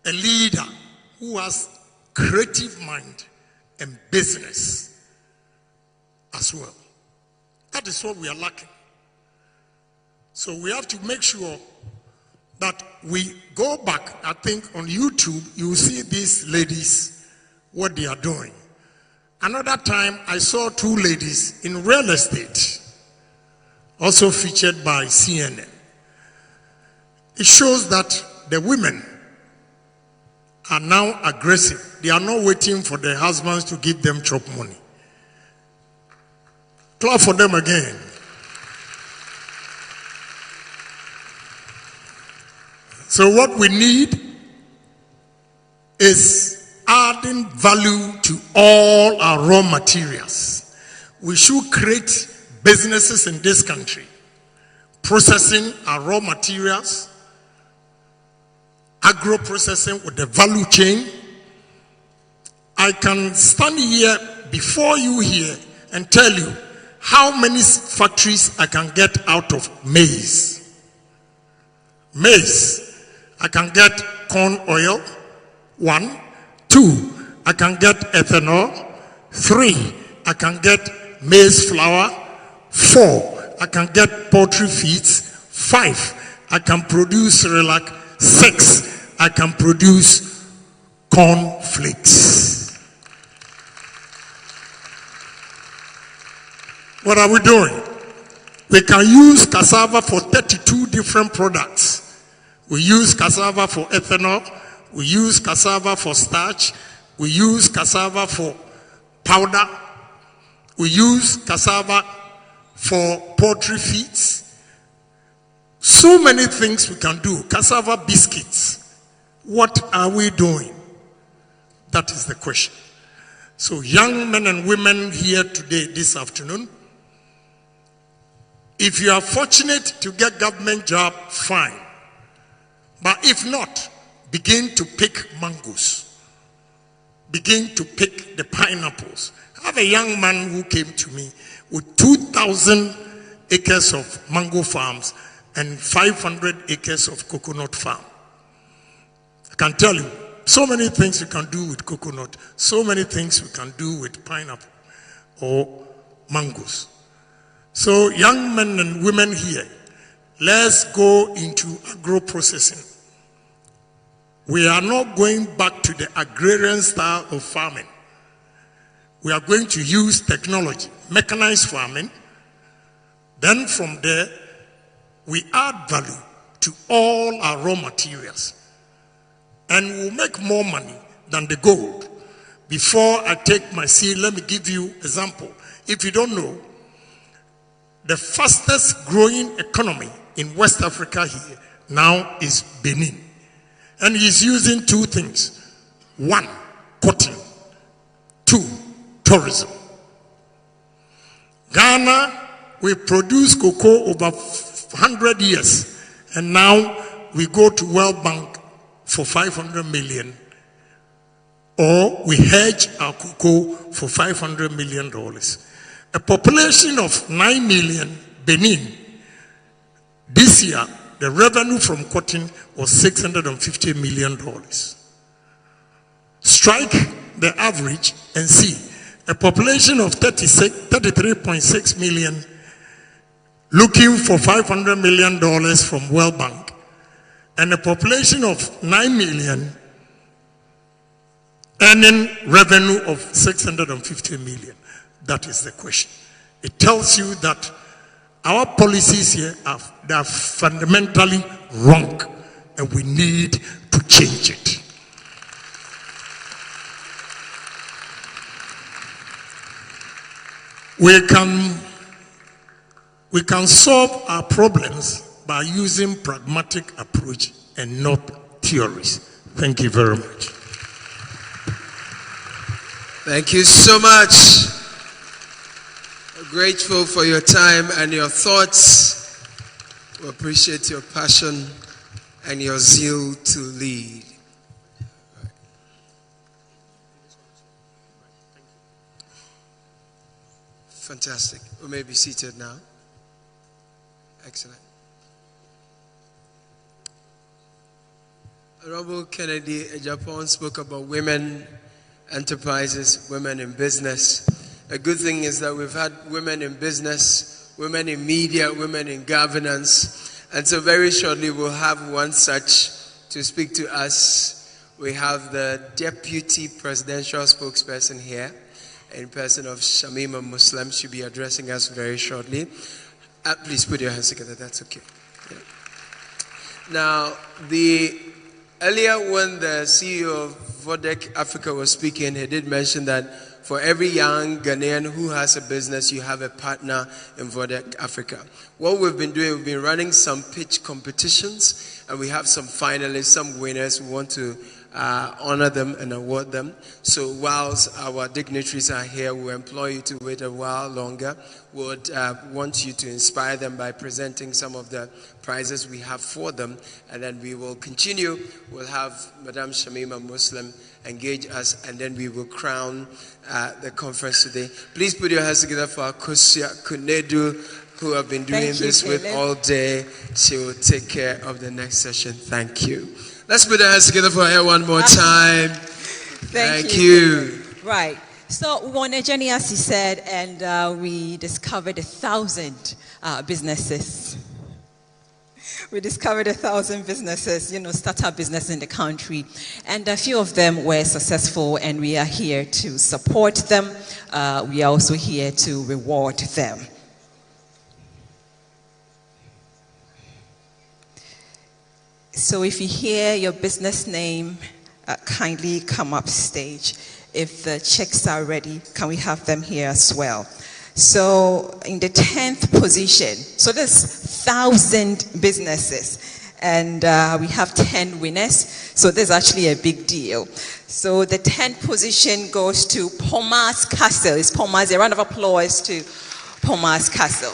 a leader who has creative mind and business as well. That is what we are lacking. So we have to make sure that we go back. I think on YouTube, you will see these ladies, what they are doing. Another time, I saw two ladies in real estate, also featured by CNN. It shows that the women are now aggressive. They are not waiting for their husbands to give them chop money. Clap for them again. So what we need is adding value to all our raw materials. We should create businesses in this country, processing our raw materials, agro-processing with the value chain. I can stand here before you here and tell you how many factories I can get out of maize. Maize. I can get corn oil, 1. 2, I can get ethanol. 3, I can get maize flour. 4, I can get poultry feeds. 5, I can produce Cerelac. 6, I can produce corn flakes. What are we doing? We can use cassava for 32 different products. We use cassava for ethanol. We use cassava for starch. We use cassava for powder. We use cassava for poultry feeds. So many things we can do. Cassava biscuits. What are we doing? That is the question. So young men and women here today, this afternoon, if you are fortunate to get government job, fine. But if not, begin to pick mangoes. Begin to pick the pineapples. I have a young man who came to me with 2,000 acres of mango farms and 500 acres of coconut farm. I can tell you, so many things you can do with coconut, so many things you can do with pineapple or mangoes. So young men and women here, let's go into agro-processing. We are not going back to the agrarian style of farming. We are going to use technology, mechanized farming. Then from there, we add value to all our raw materials. And we'll make more money than the gold. Before I take my seat, let me give you an example. If you don't know, the fastest growing economy in West Africa here now is Benin. And he's using 2 things. 1, cotton. 2, tourism. Ghana, we produce cocoa over 100 years. And now we go to World Bank for 500 million. Or we hedge our cocoa for $500 million. A population of 9 million, Benin, this year, the revenue from cotton was $650 million. Strike the average and see. A population of 33.6 million looking for $500 million from World Bank. And a population of 9 million earning revenue of $650 million. That is the question. It tells you that our policies here are fundamentally wrong, and we need to change it. We can solve our problems by using pragmatic approach and not theories. Thank you very much. Thank you so much. Grateful for your time and your thoughts. We appreciate your passion and your zeal to lead. Fantastic. We may be seated now. Excellent. Honorable Kennedy Japan spoke about women enterprises, women in business. A good thing is that we've had women in business, women in media, women in governance. And so very shortly we'll have one such to speak to us. We have the Deputy Presidential Spokesperson here in person of Shamima Muslim. She'll be addressing us very shortly. Please put your hands together, that's okay. Yeah. Now, earlier when the CEO of Vodek Africa was speaking, he did mention that for every young Ghanaian who has a business, you have a partner in Vodek Africa. What we've been doing, we've been running some pitch competitions, and we have some finalists, some winners. We want to honor them and award them. So whilst our dignitaries are here, we'll employ you to wait a while longer. We would want you to inspire them by presenting some of the prizes we have for them, and then we will continue. We'll have Madam Shamima Muslim engage us, and then we will crown the conference today. Please put your hands together for Akosia Kunedu, who have been doing this with all day. She will take care of the next session. Thank you. Let's put our hands together for her one more time. Thank you. Right. So we were on a journey, as he said, and we discovered 1,000 businesses. We discovered 1,000 businesses, startup business in the country. And a few of them were successful, and we are here to support them. We are also here to reward them. So if you hear your business name, kindly come up stage. If the checks are ready, can we have them here as well? So in the 10th position, so there's 1,000 businesses, and we have 10 winners, so there's actually a big deal. So the 10th position goes to Pomas Castle. It's Pomas. A round of applause to Pomas Castle.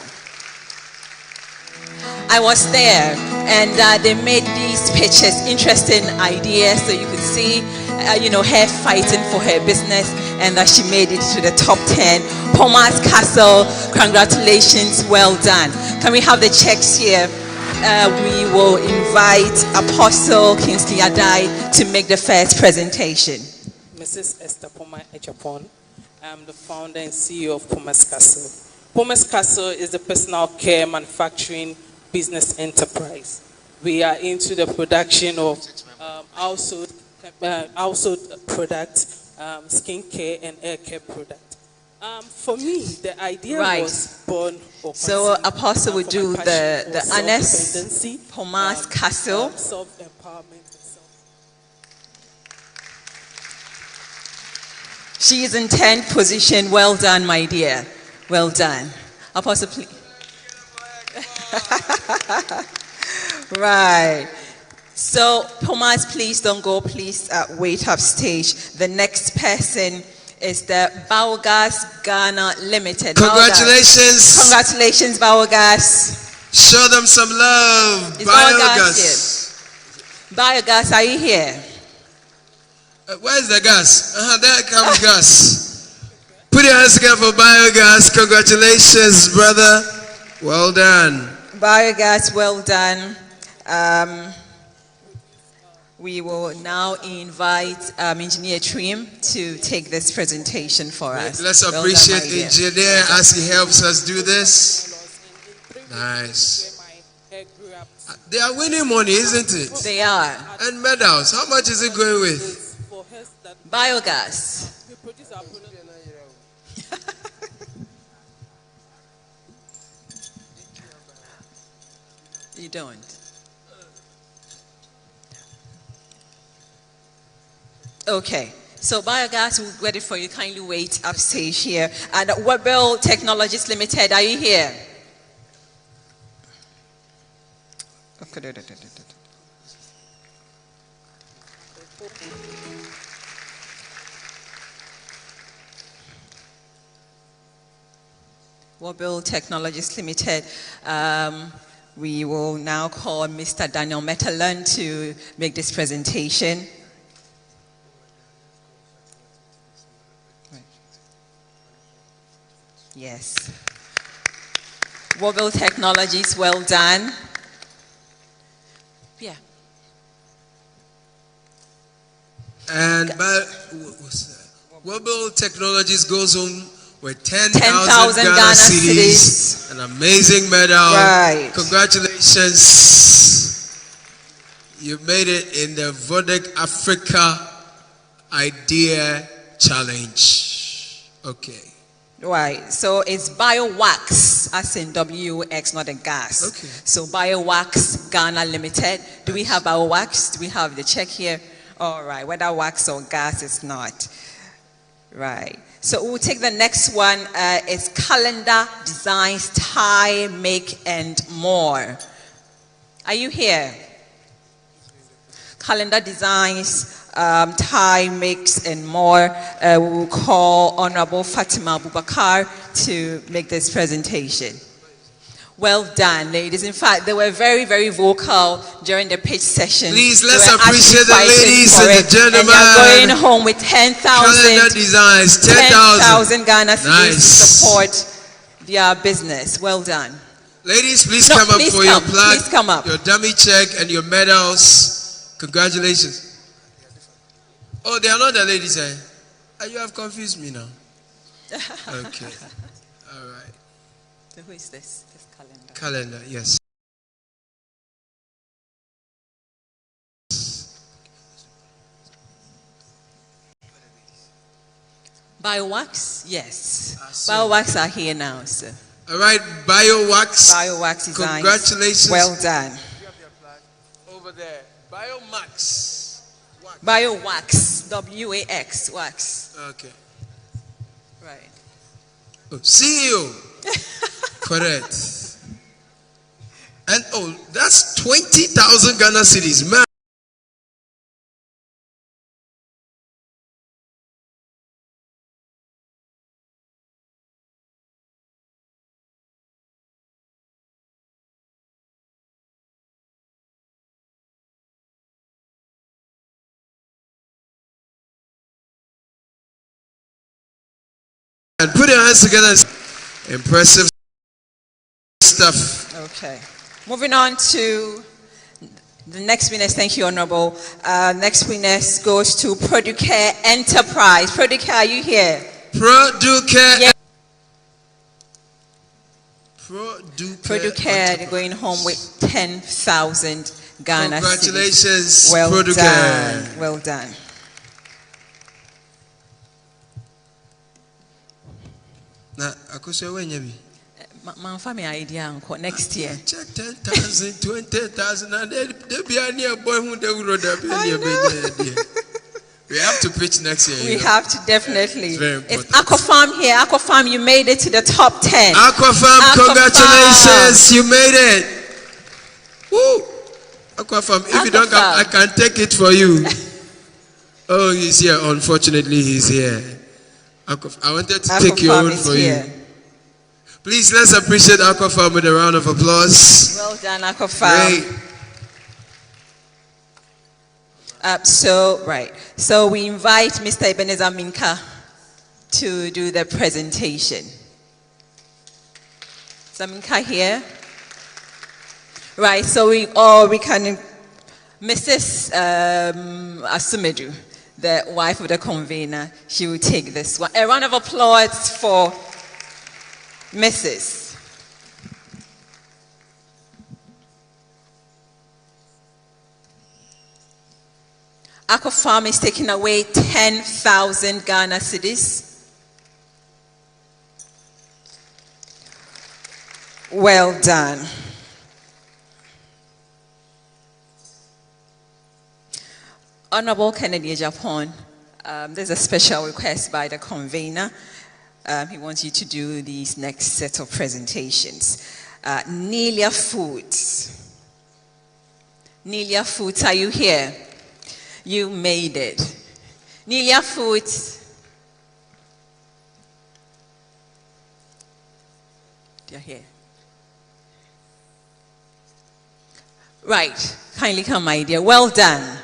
I was there, and they made these pictures, interesting ideas, so you could see, her fighting for her business, and that she made it to the top 10. Pomas Castle, congratulations, well done. Can we have the checks here? We will invite Apostle Kingsley Adai to make the first presentation. Mrs. Esther Poma Echapon. I'm the founder and CEO of Pomas Castle. Pomas Castle is a personal care manufacturing business enterprise. We are into the production of household products, skincare and hair care products. For me, the idea was born of so Apostle will do the honors. Pomas Castle. Self-empowerment. She is in 10th position. Well done, my dear. Well done. Apostle, please. Right. So, Pomas, please don't go. Please wait up stage. The next person is the Biogas Ghana Limited. Congratulations. Biogas. Congratulations, Biogas. Show them some love. Is Biogas here? Biogas, are you here? Where's the gas? There comes gas. Put your hands together for Biogas. Congratulations, brother. Well done. Biogas, well done. We will now invite Engineer Trim to take this presentation for us. Let's appreciate the engineer as he helps us do this. Nice. They are winning money, isn't it? They are. And medals. How much is it going with? Biogas. You don't. Okay. So Biogas will get it for you. Kindly wait upstage here. And Webel Technologies Limited, are you here? Webel Technologies Limited. We will now call Mr. Daniel Metalan to make this presentation. Yes. Wobble Technologies, well done. Yeah. And what's that? Wobble Technologies goes home with 10,000 Ghana cedis, an amazing medal. Right. Congratulations. You made it in the Vodek Africa Idea Challenge. Okay. Right. So it's BioWax, as in WX, not a gas. Okay. So BioWax Ghana Limited. Do we have BioWax? Do we have the check here? All right. Whether wax or gas, it's not. Right. So we'll take the next one. It's Calendar Designs, Tie, Make, and More. Are you here? Calendar Designs, Tie, Makes, and More. We will call Honorable Fatima Abubakar to make this presentation. Well done, ladies. In fact, they were very, very vocal during the pitch session. Please, let's appreciate the ladies and the gentlemen. And they're going home with 10,000 Designs, 10,000 Ghana cedis nice. To support their business. Well done. Ladies, please come up for your plaque, please come up. your dummy check, and your medals. Congratulations. Oh, they are not the ladies, eh? You have confused me now. Okay. All right. So who is this? This calendar. Calendar, yes. BioWax? Yes. BioWax are here now, sir. All right, BioWax. BioWax Design. Congratulations. Well done. Over there. BioMax. BioWax. WAX. Wax. Okay. Right. Oh, CEO. Correct. And that's 20,000 Ghana cedis. Man. And put your hands together. Impressive stuff. Okay. Moving on to the next winners. Thank you, Honorable. Next winners goes to Producare Enterprise. Producare, are you here? Producare. Yeah. Producare. They're going home with 10,000 Ghana Congratulations, cedis. Well Producare. done. Well done. Now, Akusha, when you be? My family idea next year. Check 10,000, 20,000, and they be a near boy who they would have been. We have to pitch next year. We have to definitely. It's very important. It's Aquafarm here. Aquafarm, you made it to the top 10. Aquafarm, congratulations, you made it. Woo! Aquafarm, if you don't come, I can take it for you. Oh, he's here. Unfortunately, he's here. I wanted to take your own for you. Please, let's appreciate Aquafarm with a round of applause. Well done, Aquafarm. So we invite Mr. Ebenezer Minka to do the presentation. Is Minka here? Right, so we can, Mrs. Asumedu, the wife of the convener, she will take this one. A round of applause for Mrs. Aquafarm is taking away 10,000 Ghana cedis. Well done. Honorable Kennedy Japan, there's a special request by the convener. He wants you to do these next set of presentations. Nelia Foods. Nelia Foods, are you here? You made it. Nelia Foods. They're here. Right. Kindly come, my dear. Well done.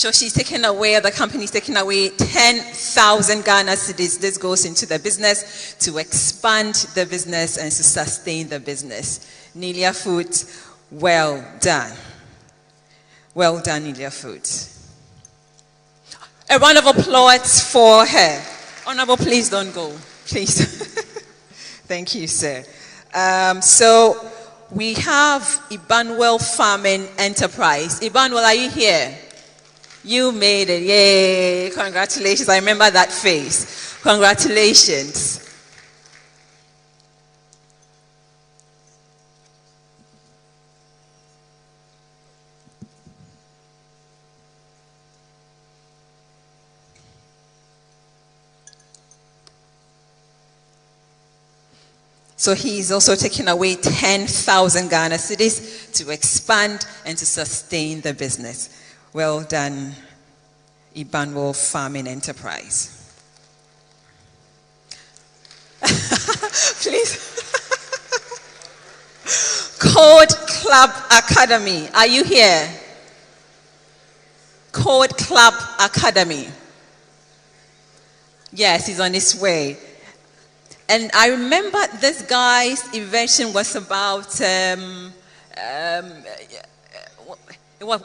So she's taken away, the company's taken away 10,000 Ghana cedis. This goes into the business to expand the business and to sustain the business. Nilia Foods, well done. Well done, Nilia Foods. A round of applause for her. Honorable, please don't go. Please. Thank you, sir. So we have Emmanuel Farming Enterprise. Emmanuel, are you here? You made it. Yay. Congratulations. I remember that face. Congratulations. So he's also taking away 10,000 Ghana cedis to expand and to sustain the business. Well done, Emmanuel Farming Enterprise. Please. Code Club Academy. Are you here? Code Club Academy. Yes, he's on his way. And I remember this guy's invention was about,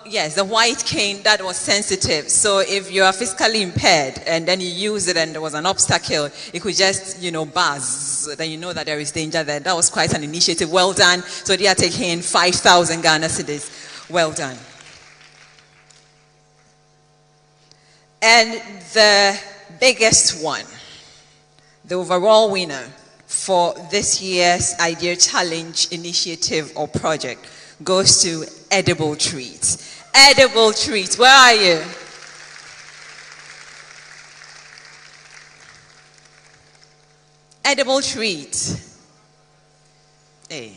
yes, the white cane that was sensitive. So if you are physically impaired and then you use it and there was an obstacle, it could just, buzz. Then you know that there is danger there. That was quite an initiative. Well done. So they are taking 5,000 Ghana cedis. Well done. And the biggest one, the overall winner for this year's Idea Challenge initiative or project goes to Edible Treats. Edible Treats, where are you? Edible Treats. Hey,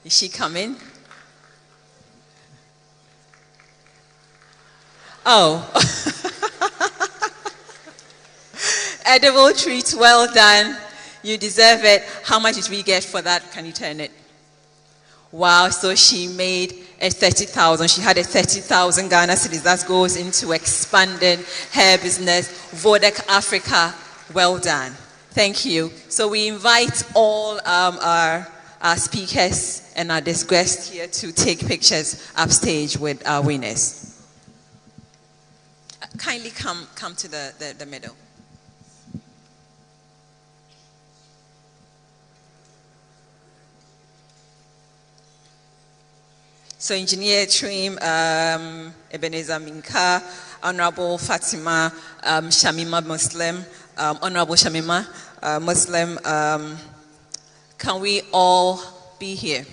is she coming? Oh. Edible Treats, well done. You deserve it. How much did we get for that? Can you turn it? Wow, so she made a 30,000. She had a 30,000 Ghana cedis. That goes into expanding her business. Vodek Africa, well done. Thank you. So we invite all our speakers and our guests here to take pictures upstage with our winners. Kindly come to the middle. So Engineer Trim, Ebenezer Minka, Honorable Fatima Shamima Muslim, Honorable Shamima Muslim, can we all be here?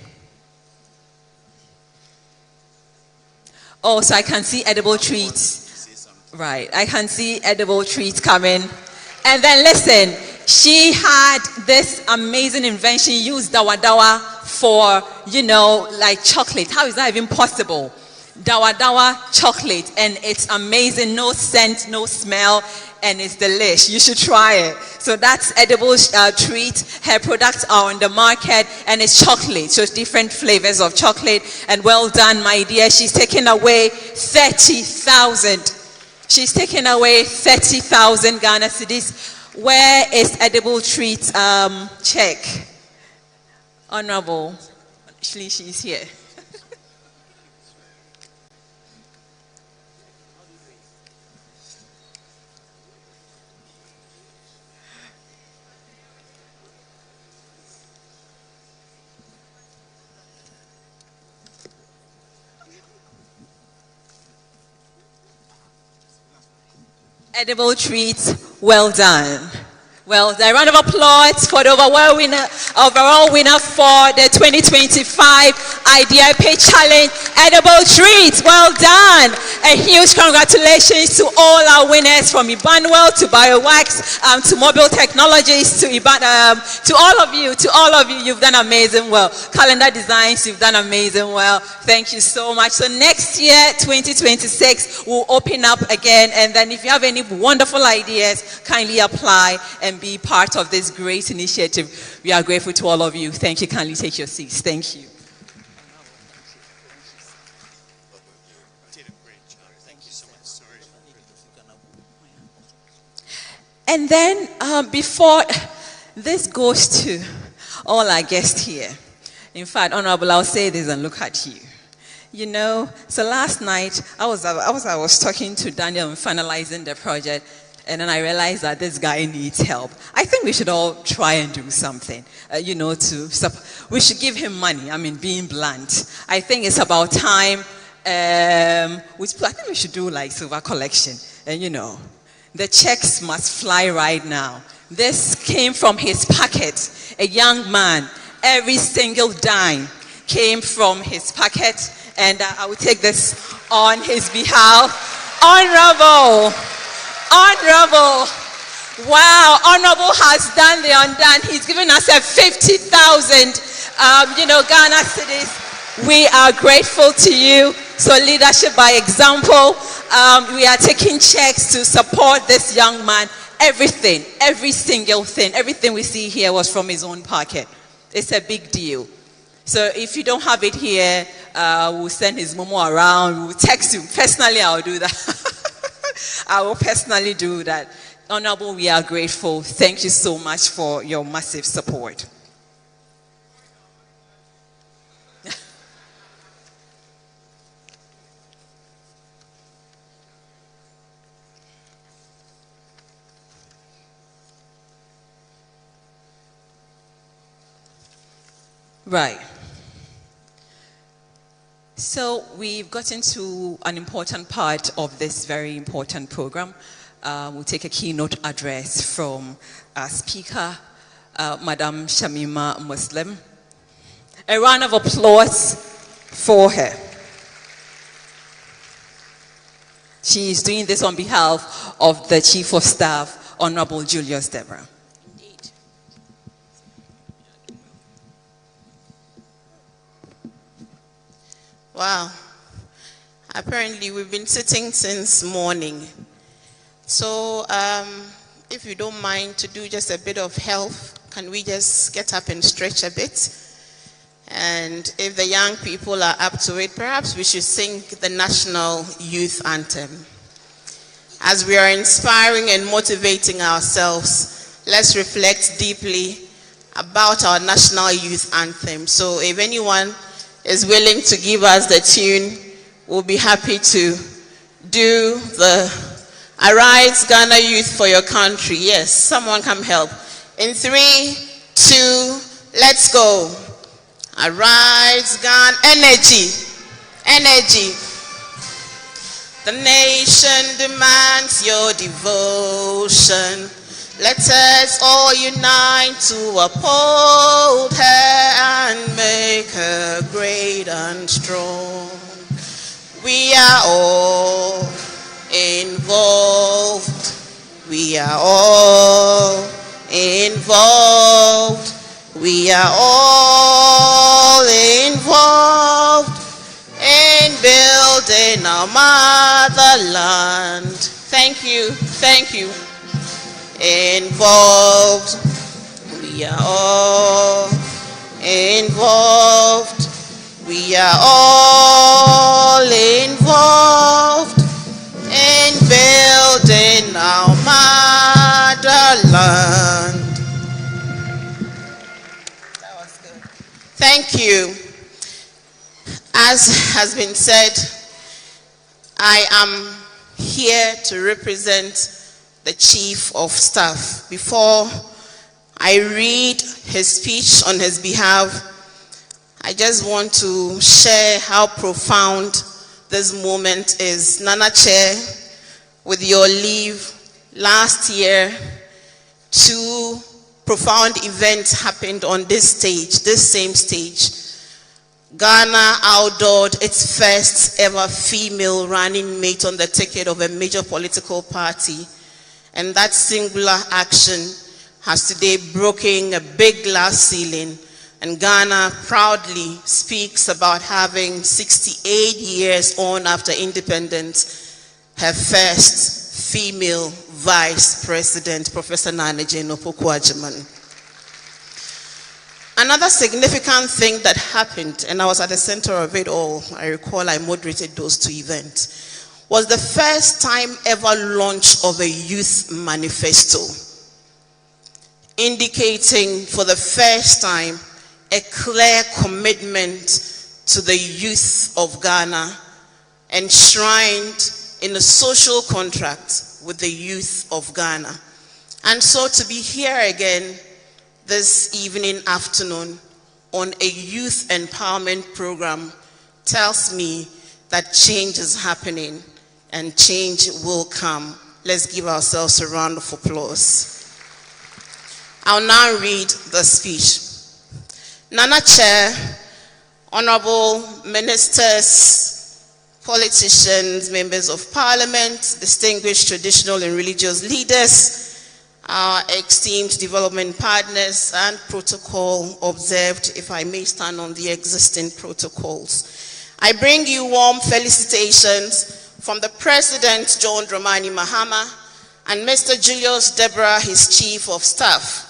Oh, so I can see Edible Treats. Right, I can see Edible Treats coming. And then listen, she had this amazing invention, used dawa dawa for, like chocolate. How is that even possible? Dawa dawa chocolate, and it's amazing. No scent, no smell, and it's delish. You should try it. So that's Edible Treat. Her products are on the market, and it's chocolate. So it's different flavors of chocolate. And well done, my dear. She's taken away 30,000. She's taken away 30,000 Ghana cedis. Where is Edible Treat check? Honorable, actually she's here. Edible Treats, well done. Well, a round of applause for the overall winner for the 2025 Idea Challenge, Edible Treats. Well done. A huge congratulations to all our winners, from Emmanuel to BioWax, to Mobile Technologies, to all of you. You've done amazing well. Calendar Designs, you've done amazing well. Thank you so much. So next year, 2026, we'll open up again. And then if you have any wonderful ideas, kindly apply and be part of this great initiative. We are grateful to all of you. Thank you. Kindly take your seats. Thank you. Thank you And then before this goes to all our guests here, in fact, Honorable, I'll say this and look at you. You know, so last night I was talking to Daniel and finalizing the project, and then I realized that this guy needs help. I think we should all try and do something, you know, we should give him money. I mean, being blunt. I think it's about time. I think we should do like silver collection, and you know, the checks must fly right now. This came from his pocket, a young man. Every single dime came from his pocket, and I will take this on his behalf. Honorable, wow, Honorable has done the undone. He's given us a 50,000, Ghana cedis. We are grateful to you. So leadership by example. We are taking checks to support this young man. Everything, every single thing, everything we see here was from his own pocket. It's a big deal. So if you don't have it here, we'll send his momo around. We'll text you. Personally, I'll do that. I will personally do that. Honorable, we are grateful. Thank you so much for your massive support. Right. So we've gotten to an important part of this very important program. We'll take a keynote address from our speaker, Madam Shamima Muslim. A round of applause for her. She is doing this on behalf of the Chief of Staff, Honorable Julius Deborah. Wow. Apparently, we've been sitting since morning. So, if you don't mind to do just a bit of help, can we just get up and stretch a bit? And if the young people are up to it, perhaps we should sing the National Youth Anthem. As we are inspiring and motivating ourselves, let's reflect deeply about our National Youth Anthem. So if anyone is willing to give us the tune, we'll be happy to do the Arise Ghana Youth for Your Country. Yes, someone come help. In 3, 2, let's go. Arise Ghana, energy. The nation demands your devotion. Let us all unite to uphold her and make her great and strong. We are all involved. We are all involved. We are all involved in building our motherland. Thank you. Involved. We are all involved. We are all involved in building our motherland. That was good. Thank you. As has been said, I am here to represent the Chief of Staff. Before I read his speech on his behalf, I just want to share how profound this moment is. Nana Chair, with your leave, last year, 2 profound events happened on this same stage. Ghana outdoored its first ever female running mate on the ticket of a major political party. And that singular action has today broken a big glass ceiling. And Ghana proudly speaks about having 68 years on after independence, her first female vice president, Professor Nana Jane Opoku-Agyeman. Another significant thing that happened, and I was at the center of it all, I recall I moderated those 2 events, was the first time ever launch of a youth manifesto, indicating for the first time a clear commitment to the youth of Ghana, enshrined in a social contract with the youth of Ghana. And so to be here again this afternoon on a youth empowerment program tells me that change is happening and change will come. Let's give ourselves a round of applause. I'll now read the speech. Nana Chair, honorable ministers, politicians, members of parliament, distinguished traditional and religious leaders, our esteemed development partners, and protocol observed, if I may stand on the existing protocols. I bring you warm felicitations from the President, John Dramani Mahama, and Mr. Julius Deborah, his Chief of Staff.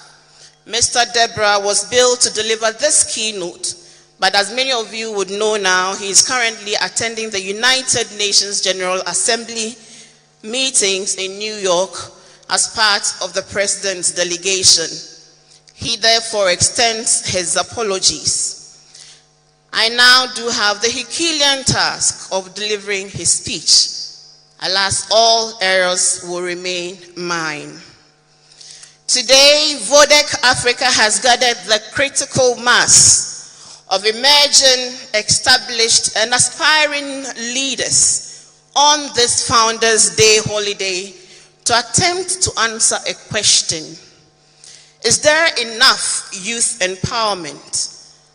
Mr. Deborah was billed to deliver this keynote, but as many of you would know now, he is currently attending the United Nations General Assembly meetings in New York as part of the President's delegation. He therefore extends his apologies. I now do have the Herculean task of delivering his speech. Alas, all errors will remain mine. Today, VODEC Africa has gathered the critical mass of emerging, established, and aspiring leaders on this Founders' Day holiday to attempt to answer a question. Is there enough youth empowerment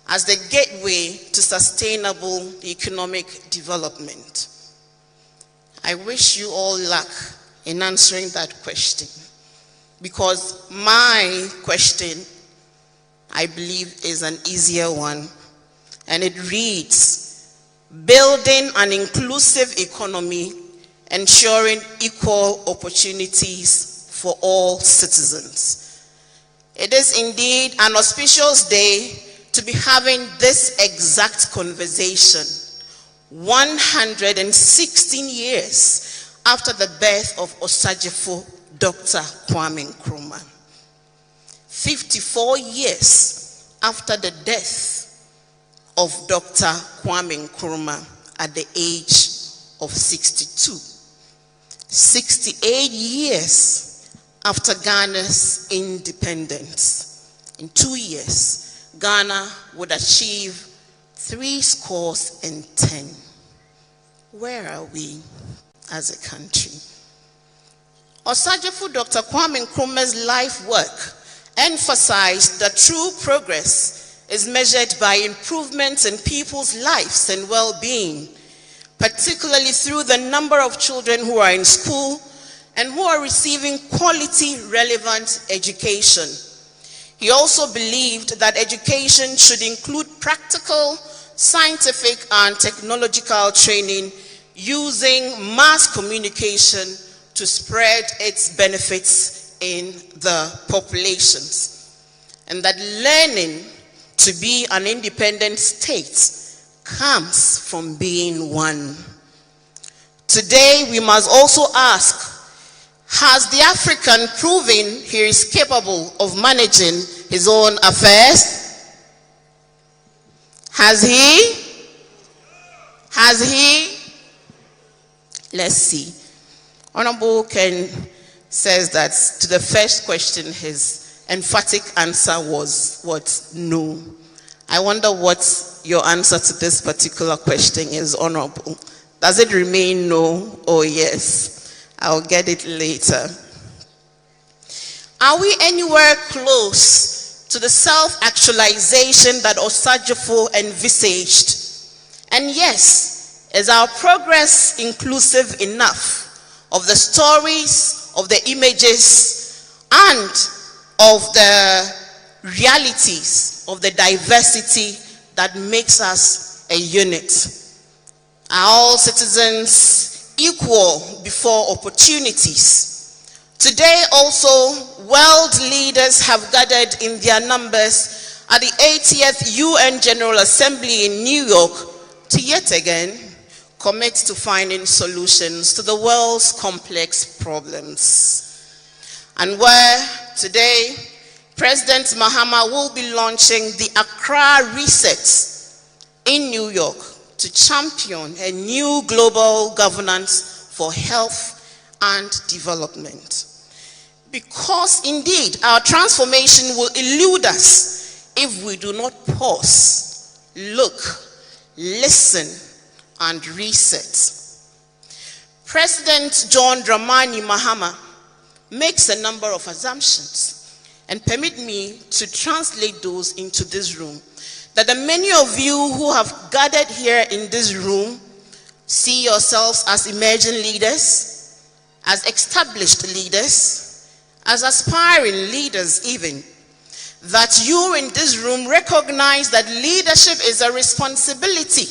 as the gateway to sustainable economic development? I wish you all luck in answering that question, because my question, I believe, is an easier one, and it reads: building an inclusive economy, ensuring equal opportunities for all citizens. It is indeed an auspicious day to be having this exact conversation 116 years after the birth of Osagyefo Dr. Kwame Nkrumah. 54 years after the death of Dr. Kwame Nkrumah at the age of 62. 68 years after Ghana's independence. In 2 years, Ghana would achieve 70. Where are we as a country? Osagyefo Dr. Kwame Nkrumah's life work emphasized that true progress is measured by improvements in people's lives and well-being, particularly through the number of children who are in school and who are receiving quality, relevant education. He also believed that education should include practical, scientific, and technological training using mass communication to spread its benefits in the populations, and that learning to be an independent state comes from being one. Today, we must also ask, has the African proven he is capable of managing his own affairs? Has he? Has he? Let's see. Honorable Ken says that to the first question, his emphatic answer was what? No. I wonder what your answer to this particular question is, Honorable. Does it remain no or yes? I'll get it later. Are we anywhere close to the self-actualization that Osagyefo envisaged? And yes, is our progress inclusive enough of the stories, of the images, and of the realities of the diversity that makes us a unit? Are all citizens equal before opportunities? Today also, world leaders have gathered in their numbers at the 80th UN General Assembly in New York to yet again commit to finding solutions to the world's complex problems. And where today, President Mahama will be launching the Accra Reset in New York to champion a new global governance for health and development. Because indeed, our transformation will elude us if we do not pause, look, listen, and reset. President John Dramani Mahama makes a number of assumptions, and permit me to translate those into this room, that the many of you who have gathered here in this room see yourselves as emerging leaders, as established leaders, as aspiring leaders even, that you in this room recognize that leadership is a responsibility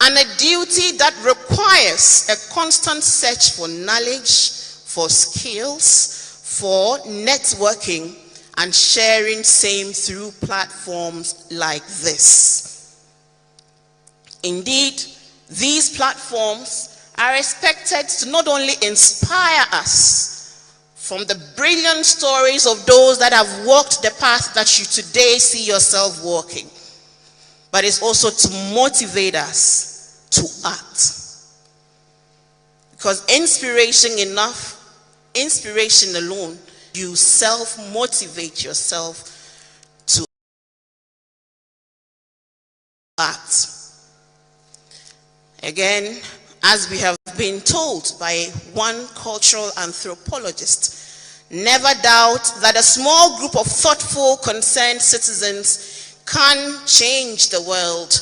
and a duty that requires a constant search for knowledge, for skills, for networking, and sharing same through platforms like this. Indeed, these platforms are expected to not only inspire us from the brilliant stories of those that have walked the path that you today see yourself walking, but it's also to motivate us to act. Because inspiration alone, you self-motivate yourself to act. Again, as we have been told by one cultural anthropologist, never doubt that a small group of thoughtful, concerned citizens can change the world.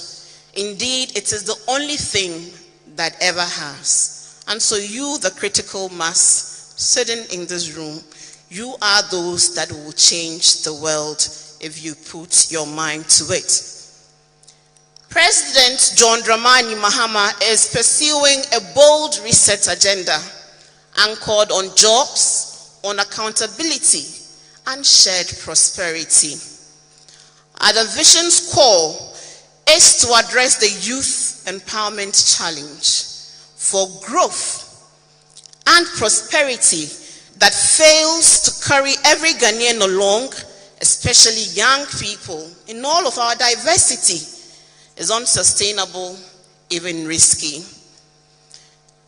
Indeed, it is the only thing that ever has. And so you, the critical mass sitting in this room, you are those that will change the world if you put your mind to it. President John Dramani Mahama is pursuing a bold reset agenda anchored on jobs, on accountability, and shared prosperity. At the vision's core is to address the youth empowerment challenge for growth and prosperity that fails to carry every Ghanaian along, especially young people, in all of our diversity, is unsustainable, even risky.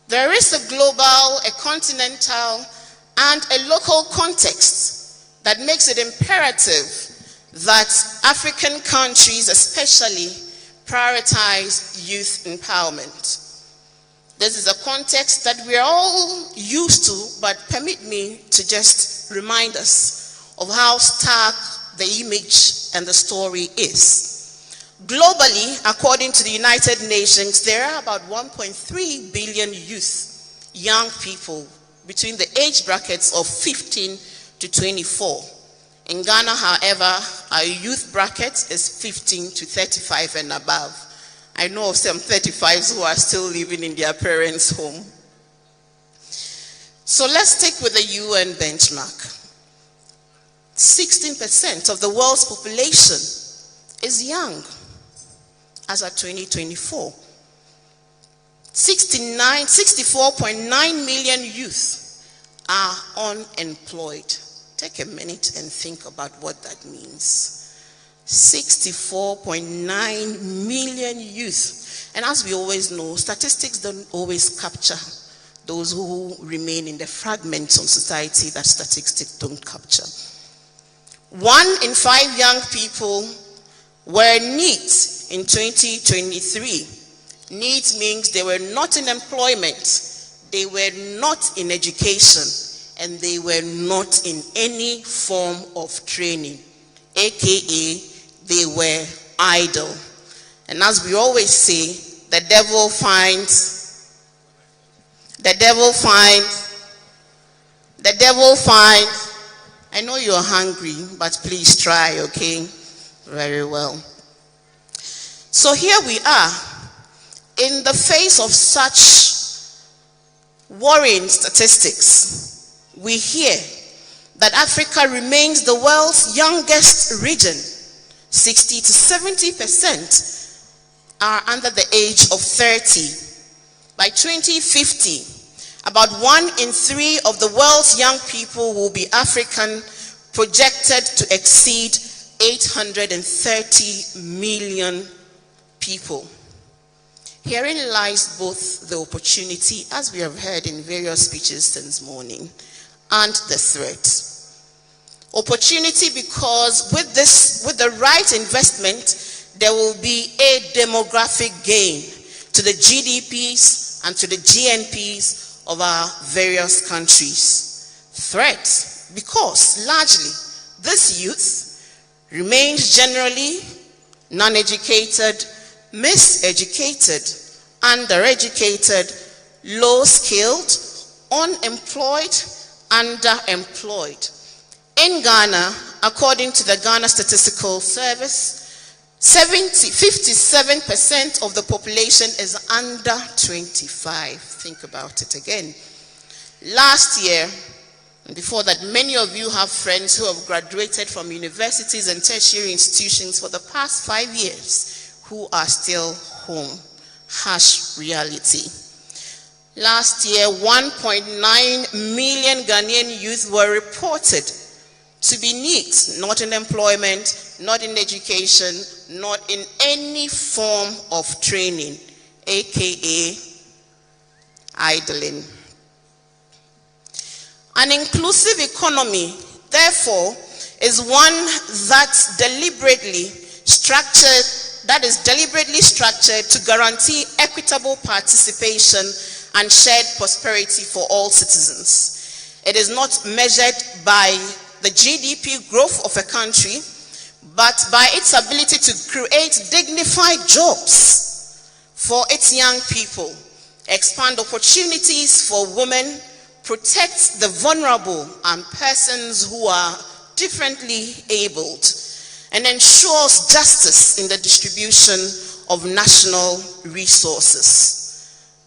There is a global, a continental, and a local context that makes it imperative that African countries especially prioritize youth empowerment. This is a context that we're all used to, but permit me to just remind us of how stark the image and the story is. Globally, according to the United Nations, there are about 1.3 billion youth, young people, between the age brackets of 15 to 24. In Ghana, however, our youth bracket is 15 to 35 and above. I know of some 35s who are still living in their parents' home. So let's stick with the UN benchmark. 16% of the world's population is young. As of 2024, 64.9 million youth are unemployed. Take a minute and think about what that means. 64.9 million youth. And as we always know, statistics don't always capture those who remain in the fragments of society that statistics don't capture. 1 in 5 young people were NEET in 2023. NEET means they were not in employment, they were not in education, and they were not in any form of training, aka they were idle. And as we always say, the devil finds, I know you're hungry, but please try, okay? Very well. So here we are, in the face of such worrying statistics. We hear that Africa remains the world's youngest region. 60 to 70% are under the age of 30. By 2050, about 1 in 3 of the world's young people will be African, projected to exceed 830 million people. Herein lies both the opportunity, as we have heard in various speeches since morning, and the threat. Opportunity because with the right investment, there will be a demographic gain to the GDPs and to the GNPs of our various countries. Threat because largely this youth remains generally non-educated, miseducated, undereducated, low-skilled, unemployed, underemployed. In Ghana, according to the Ghana Statistical Service, 57% of the population is under 25. Think about it again. Last year, and before that, many of you have friends who have graduated from universities and tertiary institutions for the past 5 years who are still home. Harsh reality. Last year, 1.9 million Ghanaian youth were reported to be NEET, not in employment, not in education, not in any form of training, aka idling. An inclusive economy, therefore, is one that's deliberately structured to guarantee equitable participation and shared prosperity for all citizens. It is not measured by the GDP growth of a country, but by its ability to create dignified jobs for its young people, expand opportunities for women, protect the vulnerable and persons who are differently abled, and ensures justice in the distribution of national resources.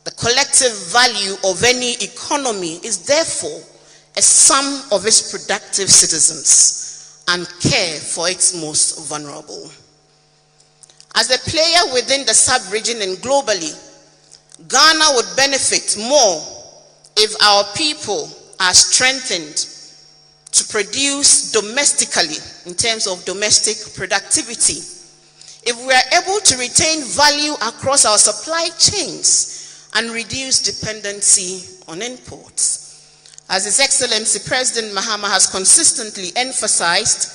The collective value of any economy is therefore a sum of its productive citizens and care for its most vulnerable. As a player within the sub-region and globally, Ghana would benefit more if our people are strengthened to produce domestically in terms of domestic productivity. If we are able to retain value across our supply chains and reduce dependency on imports. As His Excellency President Mahama has consistently emphasized,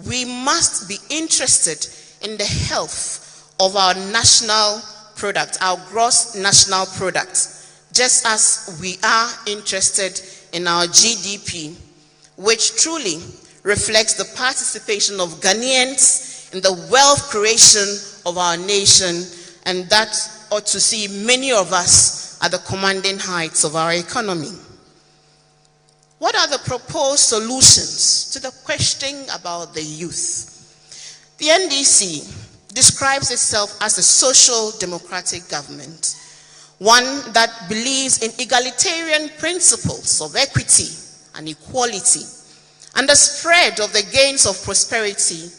we must be interested in the health of our national product, our gross national product, just as we are interested in our GDP, which truly reflects the participation of Ghanaians in the wealth creation of our nation, and that ought to see many of us at the commanding heights of our economy. What are the proposed solutions to the question about the youth? The NDC describes itself as a social democratic government, one that believes in egalitarian principles of equity and equality, and the spread of the gains of prosperity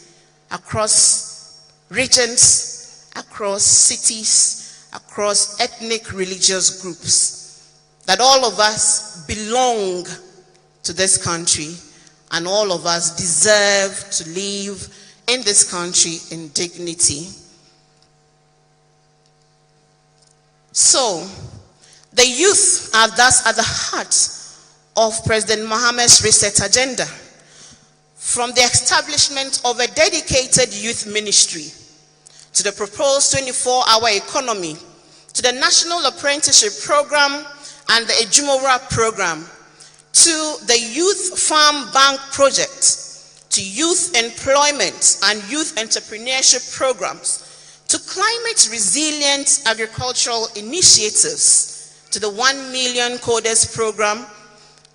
across regions, across cities, across ethnic religious groups, that all of us belong to this country and all of us deserve to live in this country in dignity. So, the youth are thus at the heart of President Mahama's reset agenda. From the establishment of a dedicated youth ministry, to the proposed 24-hour economy, to the National Apprenticeship Program and the Ejumora Program, to the Youth Farm Bank Project, to youth employment and youth entrepreneurship programs, to climate resilient agricultural initiatives, to the 1 million coders program,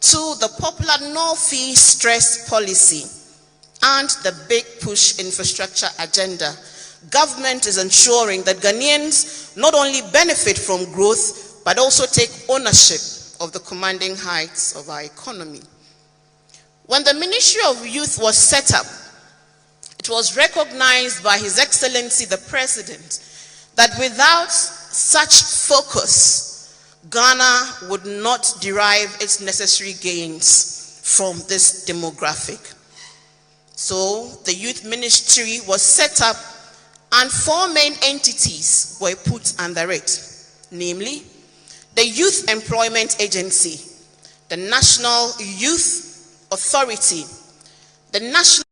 to the popular no-fee stress policy, and the big push infrastructure agenda. Government is ensuring that Ghanaians not only benefit from growth, but also take ownership of the commanding heights of our economy. When the Ministry of Youth was set up, it was recognized by His Excellency the President that without such focus Ghana would not derive its necessary gains from this demographic. So the youth ministry was set up and 4 main entities were put under it, namely the Youth Employment Agency, the National Youth Authority, the National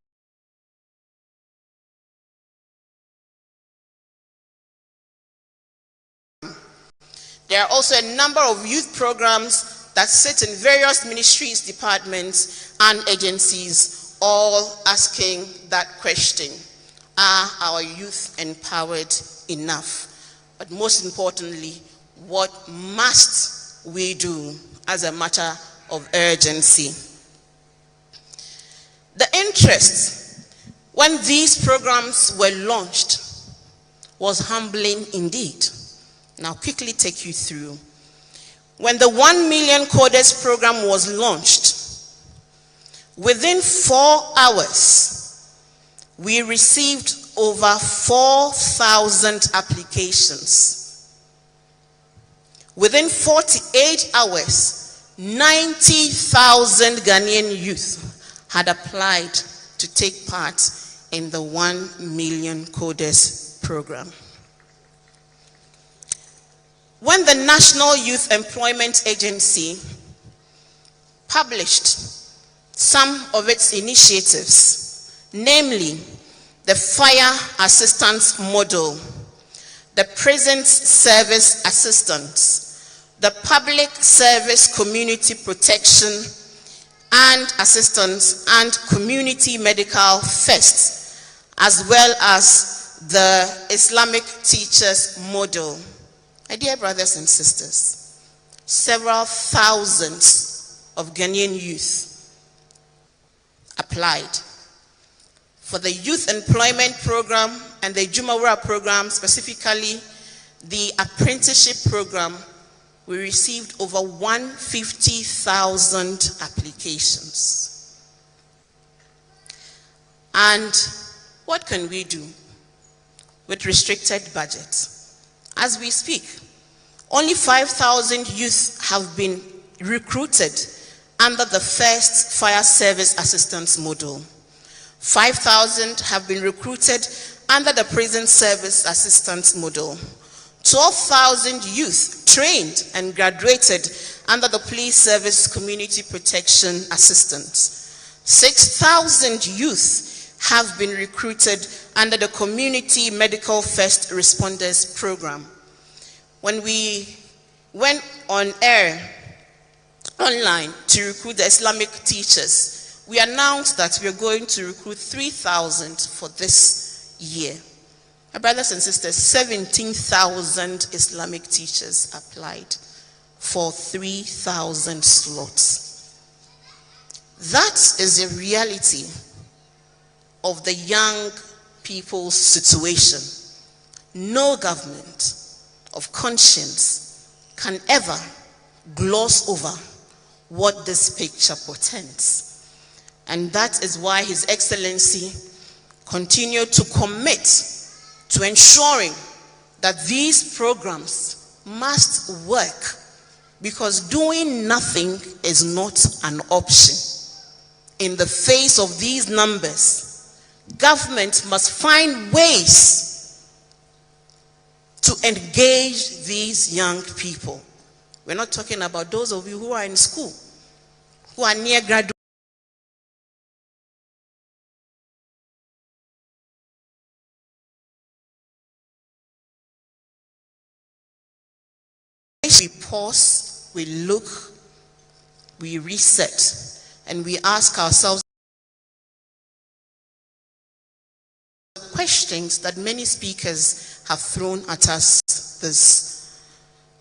There are also a number of youth programs that sit in various ministries, departments, and agencies, all asking that question: are our youth empowered enough? But most importantly, what must we do as a matter of urgency? The interest when these programs were launched was humbling indeed. And I'll quickly take you through. When the 1 million coders program was launched, within 4 hours, we received over 4,000 applications. Within 48 hours, 90,000 Ghanaian youth had applied to take part in the 1 million coders program. When the National Youth Employment Agency published some of its initiatives, namely the fire assistance model, the prison service assistance, the public service community protection and assistance, and community medical first, as well as the Islamic teachers model. My dear brothers and sisters, several thousands of Ghanaian youth applied. For the youth employment program and the Jumawara program, specifically the apprenticeship program, we received over 150,000 applications. And what can we do with restricted budgets? As we speak, only 5,000 youth have been recruited under the first fire service assistance model. 5,000 have been recruited under the prison service assistance model. 12,000 youth trained and graduated under the police service community protection assistance. 6,000 youth have been recruited under the Community Medical First Responders Program. When we went on air, online, to recruit the Islamic teachers, we announced that we are going to recruit 3,000 for this year. My brothers and sisters, 17,000 Islamic teachers applied for 3,000 slots. That is a reality of the young people's situation. No government of conscience can ever gloss over what this picture portends. And that is why His Excellency continued to commit to ensuring that these programs must work, because doing nothing is not an option. In the face of these numbers, government must find ways to engage these young people. We're not talking about those of you who are in school, who are near graduation. We pause, we look, we reset, and we ask ourselves questions that many speakers have thrown at us this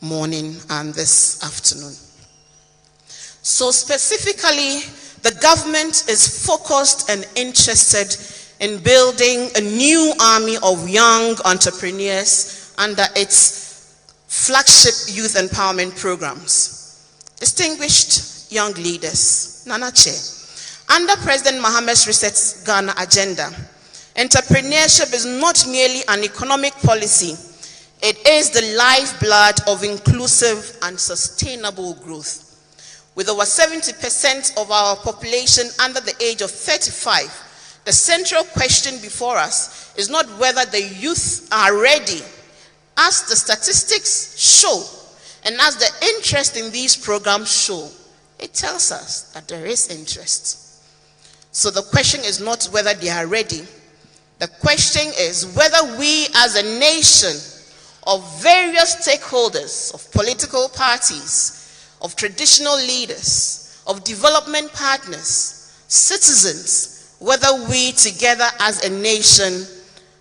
morning and this afternoon. So specifically, the government is focused and interested in building a new army of young entrepreneurs under its flagship youth empowerment programs. Distinguished young leaders, Nana Chair, under President Mohamed's Reset Ghana agenda, entrepreneurship is not merely an economic policy, It is the lifeblood of inclusive and sustainable growth. With over 70% of our population under the age of 35, the central question before us is not whether the youth are ready, as the statistics show, and as the interest in these programs show. It tells us that there is interest. So the question is not whether they are ready. The question is whether we as a nation of various stakeholders, of political parties, of traditional leaders, of development partners, citizens, whether we together as a nation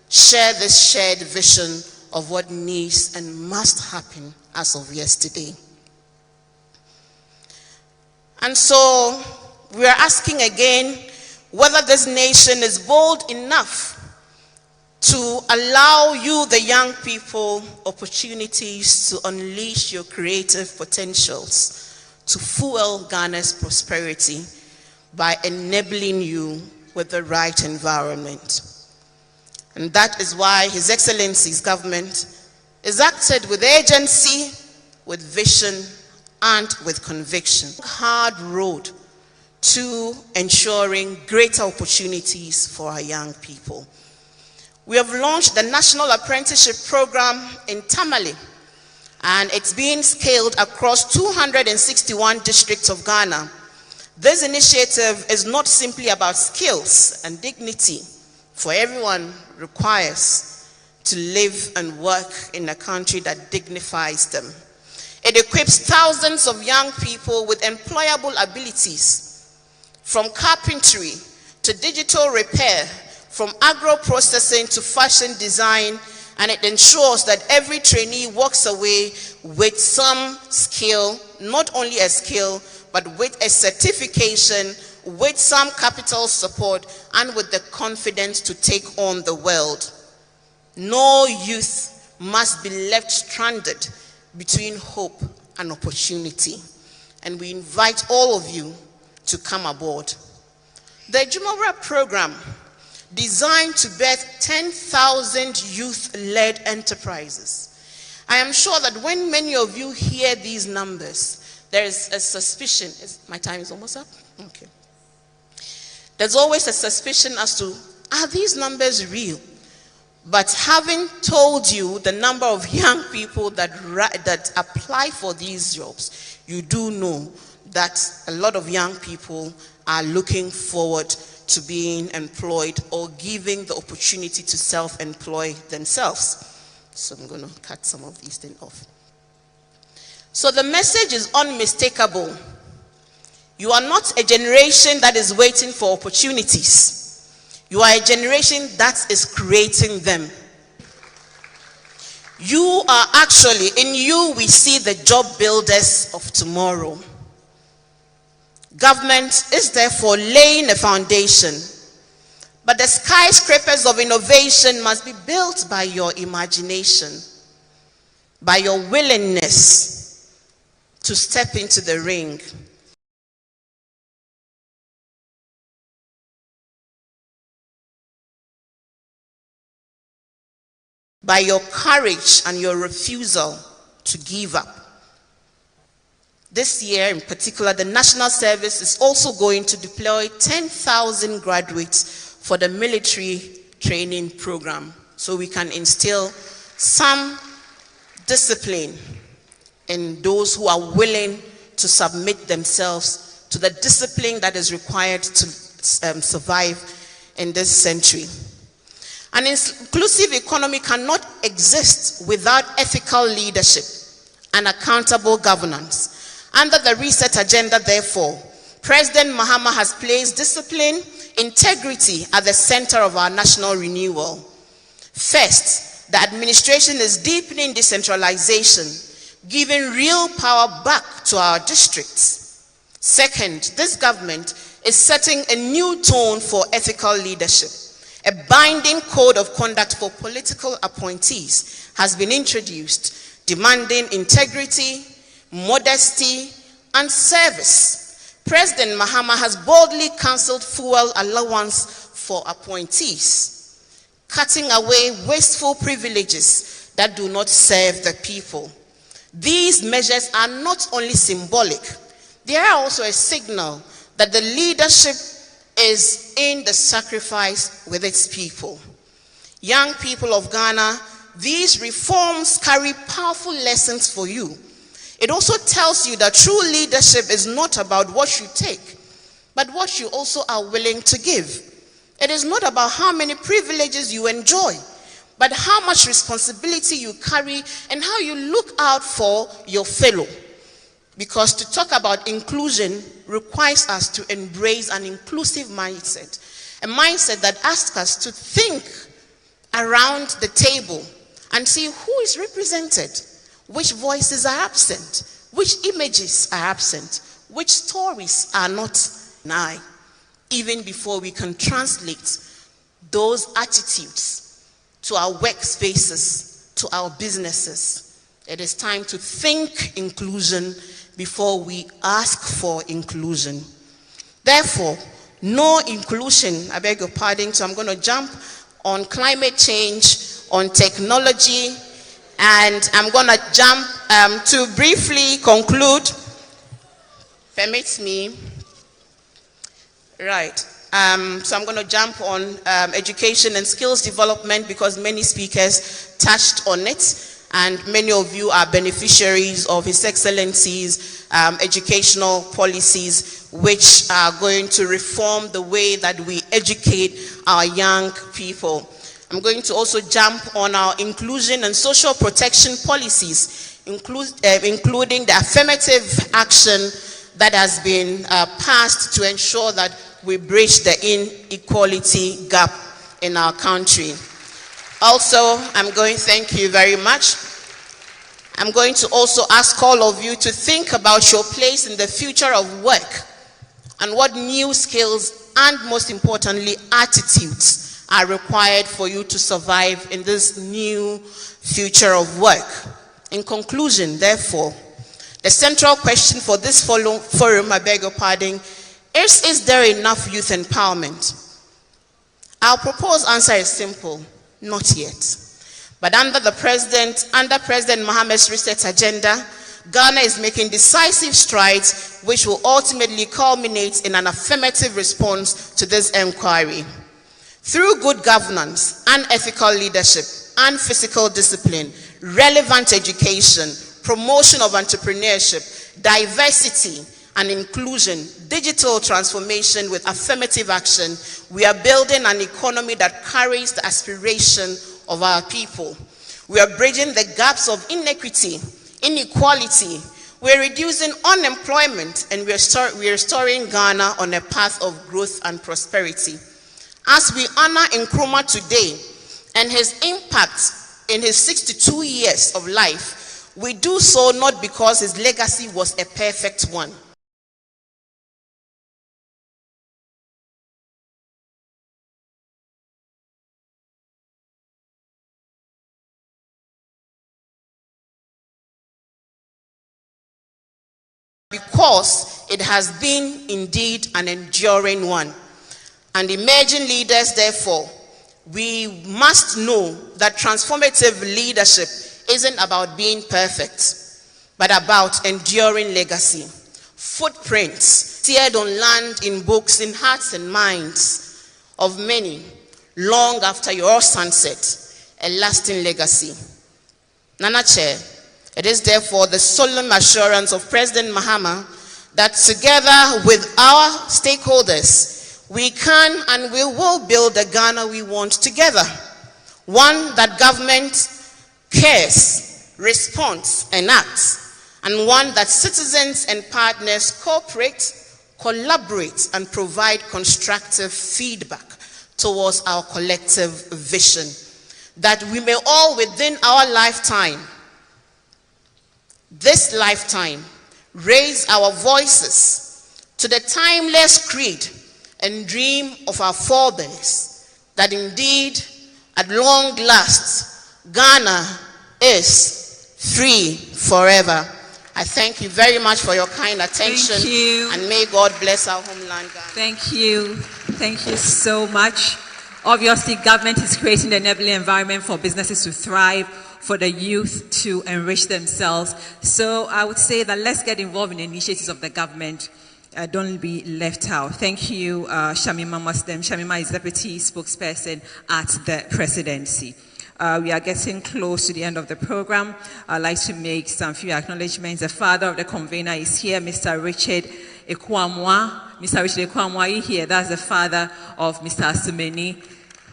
share this shared vision of what needs and must happen as of yesterday. And so we are asking again whether this nation is bold enough to allow you, the young people, opportunities to unleash your creative potentials, to fuel Ghana's prosperity by enabling you with the right environment. And that is why His Excellency's government is acted with urgency, with vision, and with conviction. Hard road to ensuring greater opportunities for our young people. We have launched the National Apprenticeship Program in Tamale, and it's being scaled across 261 districts of Ghana. This initiative is not simply about skills and dignity, for everyone requires to live and work in a country that dignifies them. It equips thousands of young people with employable abilities, from carpentry to digital repair, from agro-processing to fashion design, and it ensures that every trainee walks away with some skill, not only a skill, but with a certification, with some capital support, and with the confidence to take on the world. No youth must be left stranded between hope and opportunity. And we invite all of you to come aboard. The Jumawara program, designed to birth 10,000 youth-led enterprises. I am sure that when many of you hear these numbers, there is a suspicion. My time is almost up? Okay. There's always a suspicion as to, are these numbers real? But having told you the number of young people that apply for these jobs, you do know that a lot of young people are looking forward to being employed or giving the opportunity to self-employ themselves. So I'm going to cut some of these things off. So the message is unmistakable. You are not a generation that is waiting for opportunities. You are a generation that is creating them. You are actually, in you we see the job builders of tomorrow. Government is therefore laying a foundation, but the skyscrapers of innovation must be built by your imagination, by your willingness to step into the ring. By your courage and your refusal to give up. This year in particular, the National Service is also going to deploy 10,000 graduates for the military training program, so we can instill some discipline in those who are willing to submit themselves to the discipline that is required to survive in this century. An inclusive economy cannot exist without ethical leadership and accountable governance. Under the reset agenda, therefore, President Mahama has placed discipline, integrity at the center of our national renewal. First, the administration is deepening decentralization, giving real power back to our districts. Second, this government is setting a new tone for ethical leadership. A binding code of conduct for political appointees has been introduced, demanding integrity, modesty, and service. President Mahama has boldly cancelled fuel allowance for appointees, cutting away wasteful privileges that do not serve the people. These measures are not only symbolic, they are also a signal that the leadership is in the sacrifice with its people. Young people of Ghana, these reforms carry powerful lessons for you. It also tells you that true leadership is not about what you take, but what you also are willing to give. It is not about how many privileges you enjoy, but how much responsibility you carry and how you look out for your fellow. Because to talk about inclusion requires us to embrace an inclusive mindset, a mindset that asks us to think around the table and see who is represented, which voices are absent, which images are absent, which stories are not nigh, even before we can translate those attitudes to our workspaces, to our businesses. It is time to think inclusion before we ask for inclusion. Therefore, no inclusion, I beg your pardon, so I'm going to jump on climate change, on technology, and I'm going to jump to briefly conclude. Permits me. Right. So I'm going to jump on education and skills development because many speakers touched on it. And many of you are beneficiaries of His Excellency's educational policies, which are going to reform the way that we educate our young people. I'm going to also jump on our inclusion and social protection policies, including the affirmative action that has been passed to ensure that we bridge the inequality gap in our country. Also, thank you very much. I'm going to also ask all of you to think about your place in the future of work and what new skills and, most importantly, attitudes are required for you to survive in this new future of work. In conclusion, therefore, the central question for this forum, I beg your pardon, is there enough youth empowerment? Our proposed answer is simple: not yet. But under President Mohammed's reset agenda, Ghana is making decisive strides which will ultimately culminate in an affirmative response to this inquiry. Through good governance and ethical leadership and physical discipline, relevant education, promotion of entrepreneurship, diversity and inclusion, digital transformation with affirmative action, we are building an economy that carries the aspiration of our people. We are bridging the gaps of inequity, inequality. We're reducing unemployment, and we're restoring Ghana on a path of growth and prosperity. As we honor Nkrumah today and his impact in his 62 years of life, we do so not because his legacy was a perfect one. Because it has been indeed an enduring one. And emerging leaders, therefore, we must know that transformative leadership isn't about being perfect, but about enduring legacy. Footprints seared on land, in books, in hearts and minds of many, long after your sunset, a lasting legacy. Nana Chair, it is therefore the solemn assurance of President Mahama that together with our stakeholders, we can and we will build the Ghana we want together. One that government cares, responds, and acts, and one that citizens and partners cooperate, collaborate, and provide constructive feedback towards our collective vision. That we may all within our lifetime, this lifetime, raise our voices to the timeless creed and dream of our forebears, that indeed, at long last, Ghana is free forever. I thank you very much for your kind attention. Thank you. And may God bless our homeland, Ghana. Thank you. Thank you so much. Obviously, government is creating the enabling environment for businesses to thrive. for the youth to enrich themselves. So I would say that let's get involved in the initiatives of the government. Don't be left out. Thank you, Shamima Muslim. Shamima is Deputy Spokesperson at the Presidency. We are getting close to the end of the program. I'd like to make some few acknowledgements. The father of the convener is here, Mr. Richard Ekwamwa. Mr. Richard Ekwamwa, are you here? That's the father of Mr. Asumeni.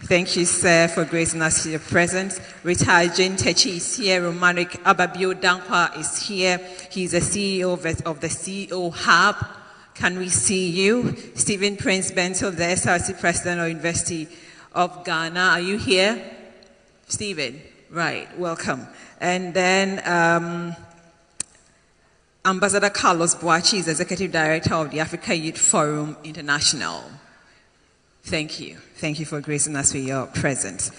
Thank you, sir, for gracing us with your presence. Retired Jane Techi is here. Romanik Ababio Dankwa is here. He's the CEO of the CEO Hub. Can we see you? Stephen Prince Bento, the SRC President of University of Ghana. Are you here? Stephen, right, welcome. And then Ambassador Carlos Boachi is Executive Director of the Africa Youth Forum International. Thank you. Thank you for gracing us with your presence.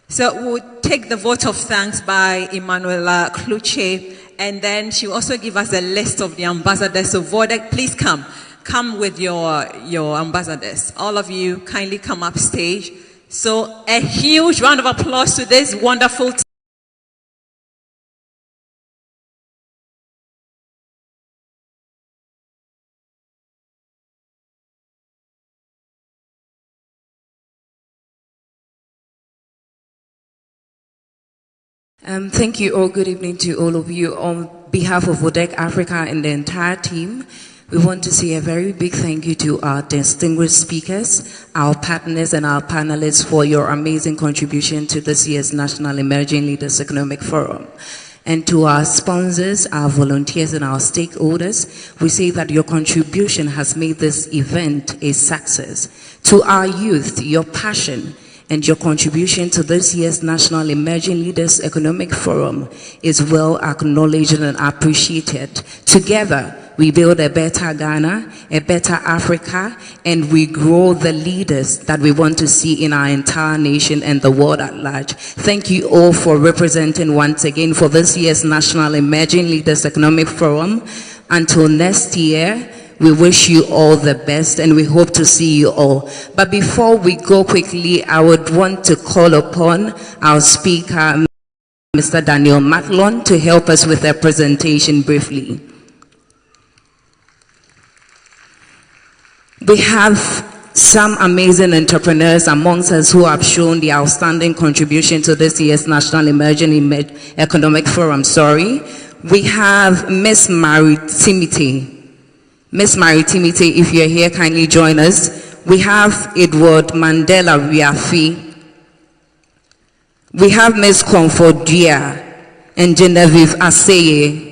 So we'll take the vote of thanks by Emanuela Kluche, and then she'll also give us a list of the ambassadors. So Vodek, please come. Come with your ambassadors. All of you, kindly come up stage. So a huge round of applause to this wonderful team. Thank you all. Good evening to all of you. On behalf of Vodek Africa and the entire team, we want to say a very big thank you to our distinguished speakers, our partners and our panelists for your amazing contribution to this year's National Emerging Leaders Economic Forum. And to our sponsors, our volunteers and our stakeholders, we say that your contribution has made this event a success. To our youth, your passion and your contribution to this year's National Emerging Leaders Economic Forum is well acknowledged and appreciated. Together, we build a better Ghana, a better Africa, and we grow the leaders that we want to see in our entire nation and the world at large. Thank you all for representing once again for this year's National Emerging Leaders Economic Forum. Until next year, we wish you all the best and we hope to see you all. But before we go quickly, I would want to call upon our speaker, Mr. Daniel Matlon, to help us with their presentation briefly. We have some amazing entrepreneurs amongst us who have shown the outstanding contribution to this year's National Emerging Economic Forum. We have Miss Mary Timothy. Miss Mary Timothy, if you're here, kindly join us. We have Edward Mandela Riafi. We have Miss Comfordia and Genevieve Aseye.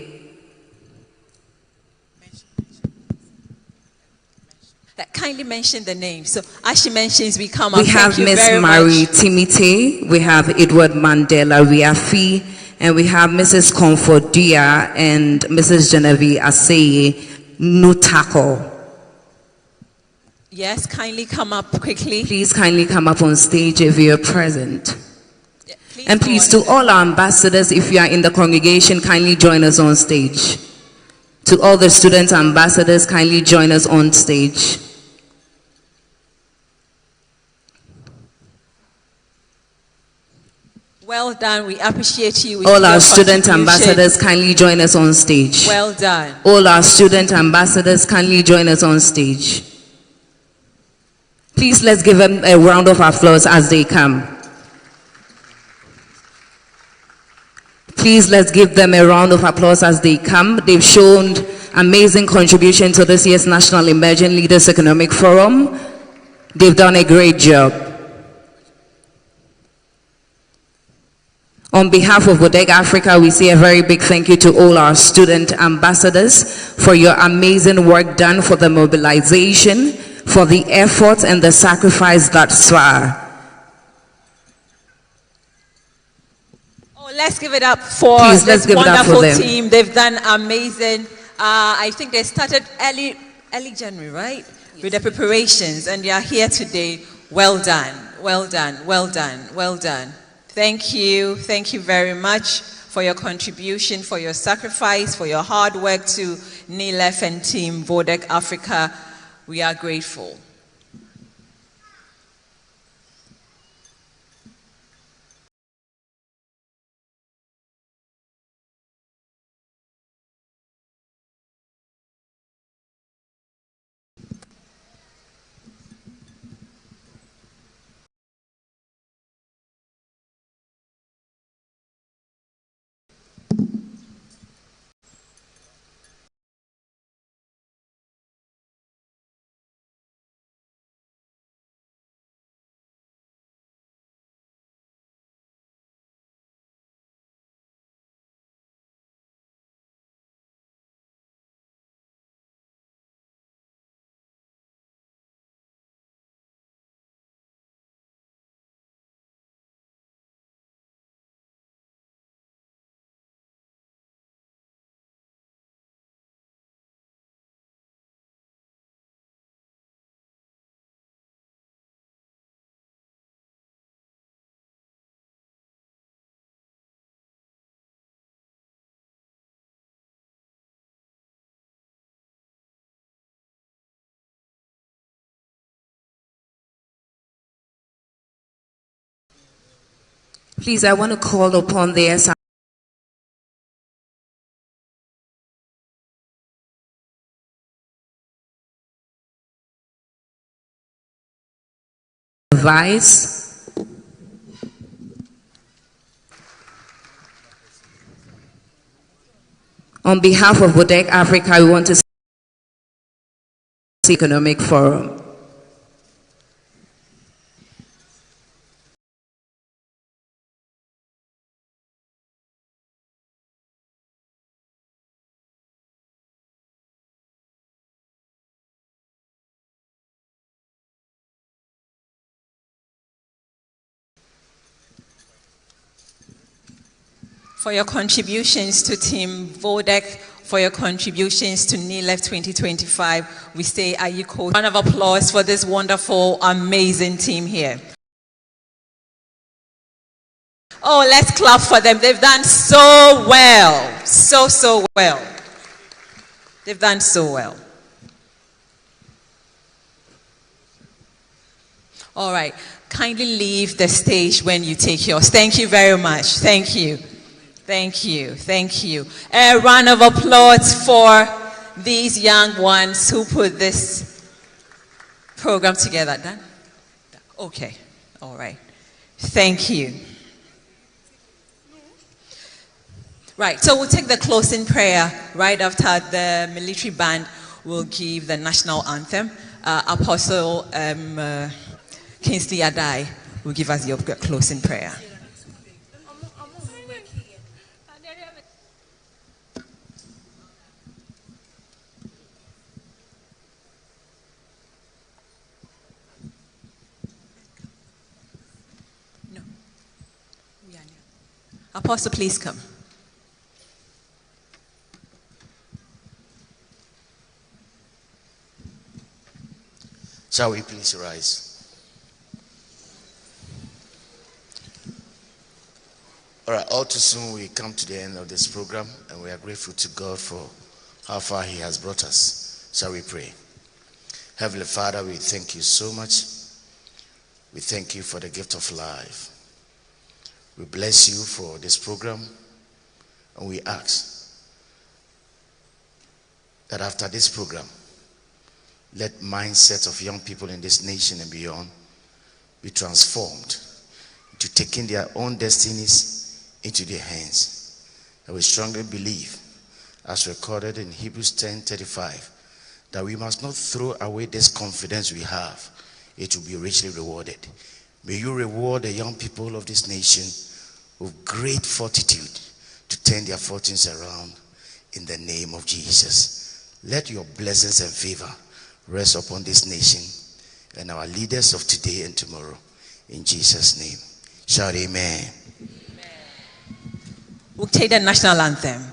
Kindly mention the name. So as she mentions, we come up. We have Miss Mary Timothy, we have Edward Mandela Riafi, and we have Mrs. Comfordia and Mrs. Genevieve Aseye Nutako. Yes, kindly come up quickly. Please kindly come up on stage if you're present. Yeah, and please, to all our ambassadors, if you are in the congregation, kindly join us on stage. To all the student ambassadors, kindly join us on stage. Well done. We appreciate you. All our student ambassadors, kindly join us on stage. Well done. All our student ambassadors, kindly join us on stage. Please, let's give them a round of applause as they come. Please, let's give them a round of applause as they come. They've shown amazing contribution to this year's National Emerging Leaders Economic Forum. They've done a great job. On behalf of Vodek Africa, we say a very big thank you to all our student ambassadors for your amazing work done, for the mobilization, for the effort and the sacrifice thus far. Oh, let's give it up for this wonderful team. They've done amazing. I think they started early January, right? Yes. With the preparations, and they are here today. Well done, well done, well done, well done. Thank you very much for your contribution, for your sacrifice, for your hard work to NILEF and Team Vodek Africa. We are grateful. Please, I want to call upon the SI Vice. On behalf of Agyap Africa, we want to see Economic Forum. For your contributions to Team Vodek, for your contributions to NILEF 2025, we say Ayiko. Round of applause for this wonderful, amazing team here. Oh, let's clap for them. They've done so well. So well. They've done so well. All right. Kindly leave the stage when you take yours. Thank you very much. Thank you. Thank you. Thank you. A round of applause for these young ones who put this program together. Done? Okay. All right. Thank you. Right. So we'll take the closing prayer right after the military band will give the national anthem. Apostle Kingsley Adai will give us your closing prayer. Apostle, please come. Shall we please rise? All right, all too soon we come to the end of this program, and we are grateful to God for how far He has brought us. Shall we pray? Heavenly Father, we thank you so much. We thank you for the gift of life. We bless you for this program, and we ask that after this program, let mindsets of young people in this nation and beyond be transformed into taking their own destinies into their hands. And we strongly believe, as recorded in Hebrews 10:35, that we must not throw away this confidence we have. It will be richly rewarded. May you reward the young people of this nation with great fortitude to turn their fortunes around in the name of Jesus. Let your blessings and favor rest upon this nation and our leaders of today and tomorrow. In Jesus' name. Shout amen. We'll take the national anthem.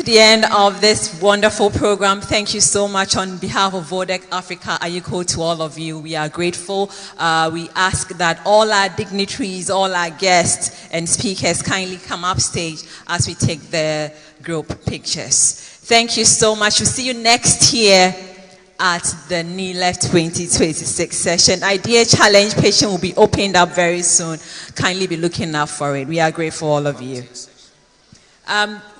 The end of this wonderful program. Thank you so much on behalf of Vodek Africa Ayiko to all of you. We are grateful. We ask that all our dignitaries, all our guests and speakers kindly come up stage as we take the group pictures. Thank you so much. We'll see you next year at the NILEF 2026 session. Idea Challenge Patient will be opened up very soon. Kindly be looking out for it. We are grateful for all of you.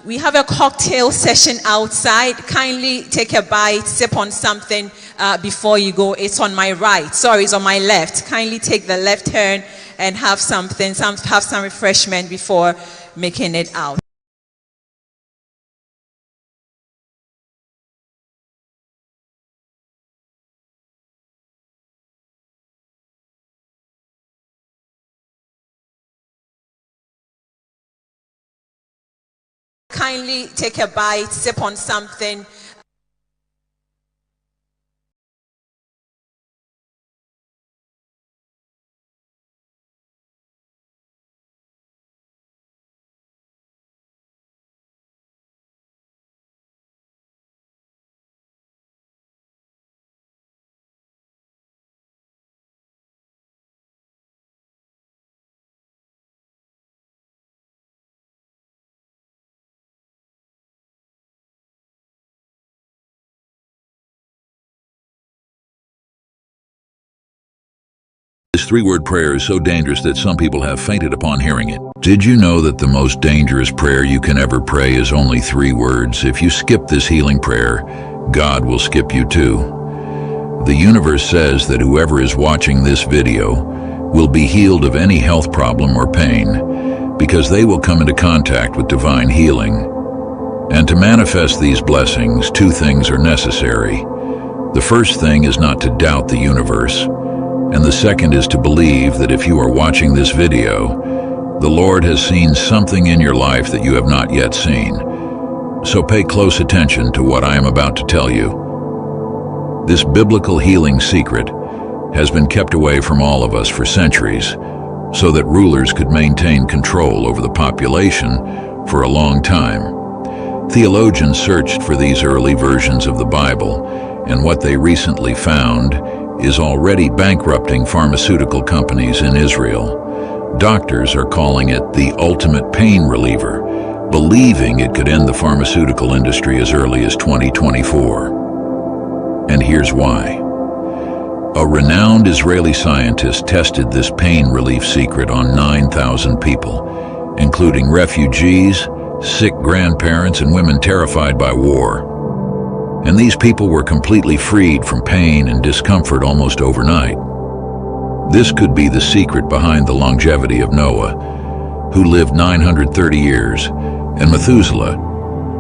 We have a cocktail session outside. Kindly take a bite, sip on something before you go. It's on my right. Sorry, it's on my left. Kindly take the left turn and have something, have some refreshment before making it out. kindly take a bite, sip on something. This three-word prayer is so dangerous that some people have fainted upon hearing it. Did you know that the most dangerous prayer you can ever pray is only 3 words? If you skip this healing prayer, God will skip you too. The universe says that whoever is watching this video will be healed of any health problem or pain because they will come into contact with divine healing. And to manifest these blessings, 2 things are necessary. The first thing is not to doubt the universe. And the second is to believe that if you are watching this video, the Lord has seen something in your life that you have not yet seen. So pay close attention to what I am about to tell you. This biblical healing secret has been kept away from all of us for centuries, so that rulers could maintain control over the population for a long time. Theologians searched for these early versions of the Bible, and what they recently found is already bankrupting pharmaceutical companies in Israel. Doctors are calling it the ultimate pain reliever, believing it could end the pharmaceutical industry as early as 2024. And here's why. A renowned Israeli scientist tested this pain relief secret on 9,000 people, including refugees, sick grandparents, and women terrified by war. And these people were completely freed from pain and discomfort almost overnight. This could be the secret behind the longevity of Noah, who lived 930 years, and Methuselah,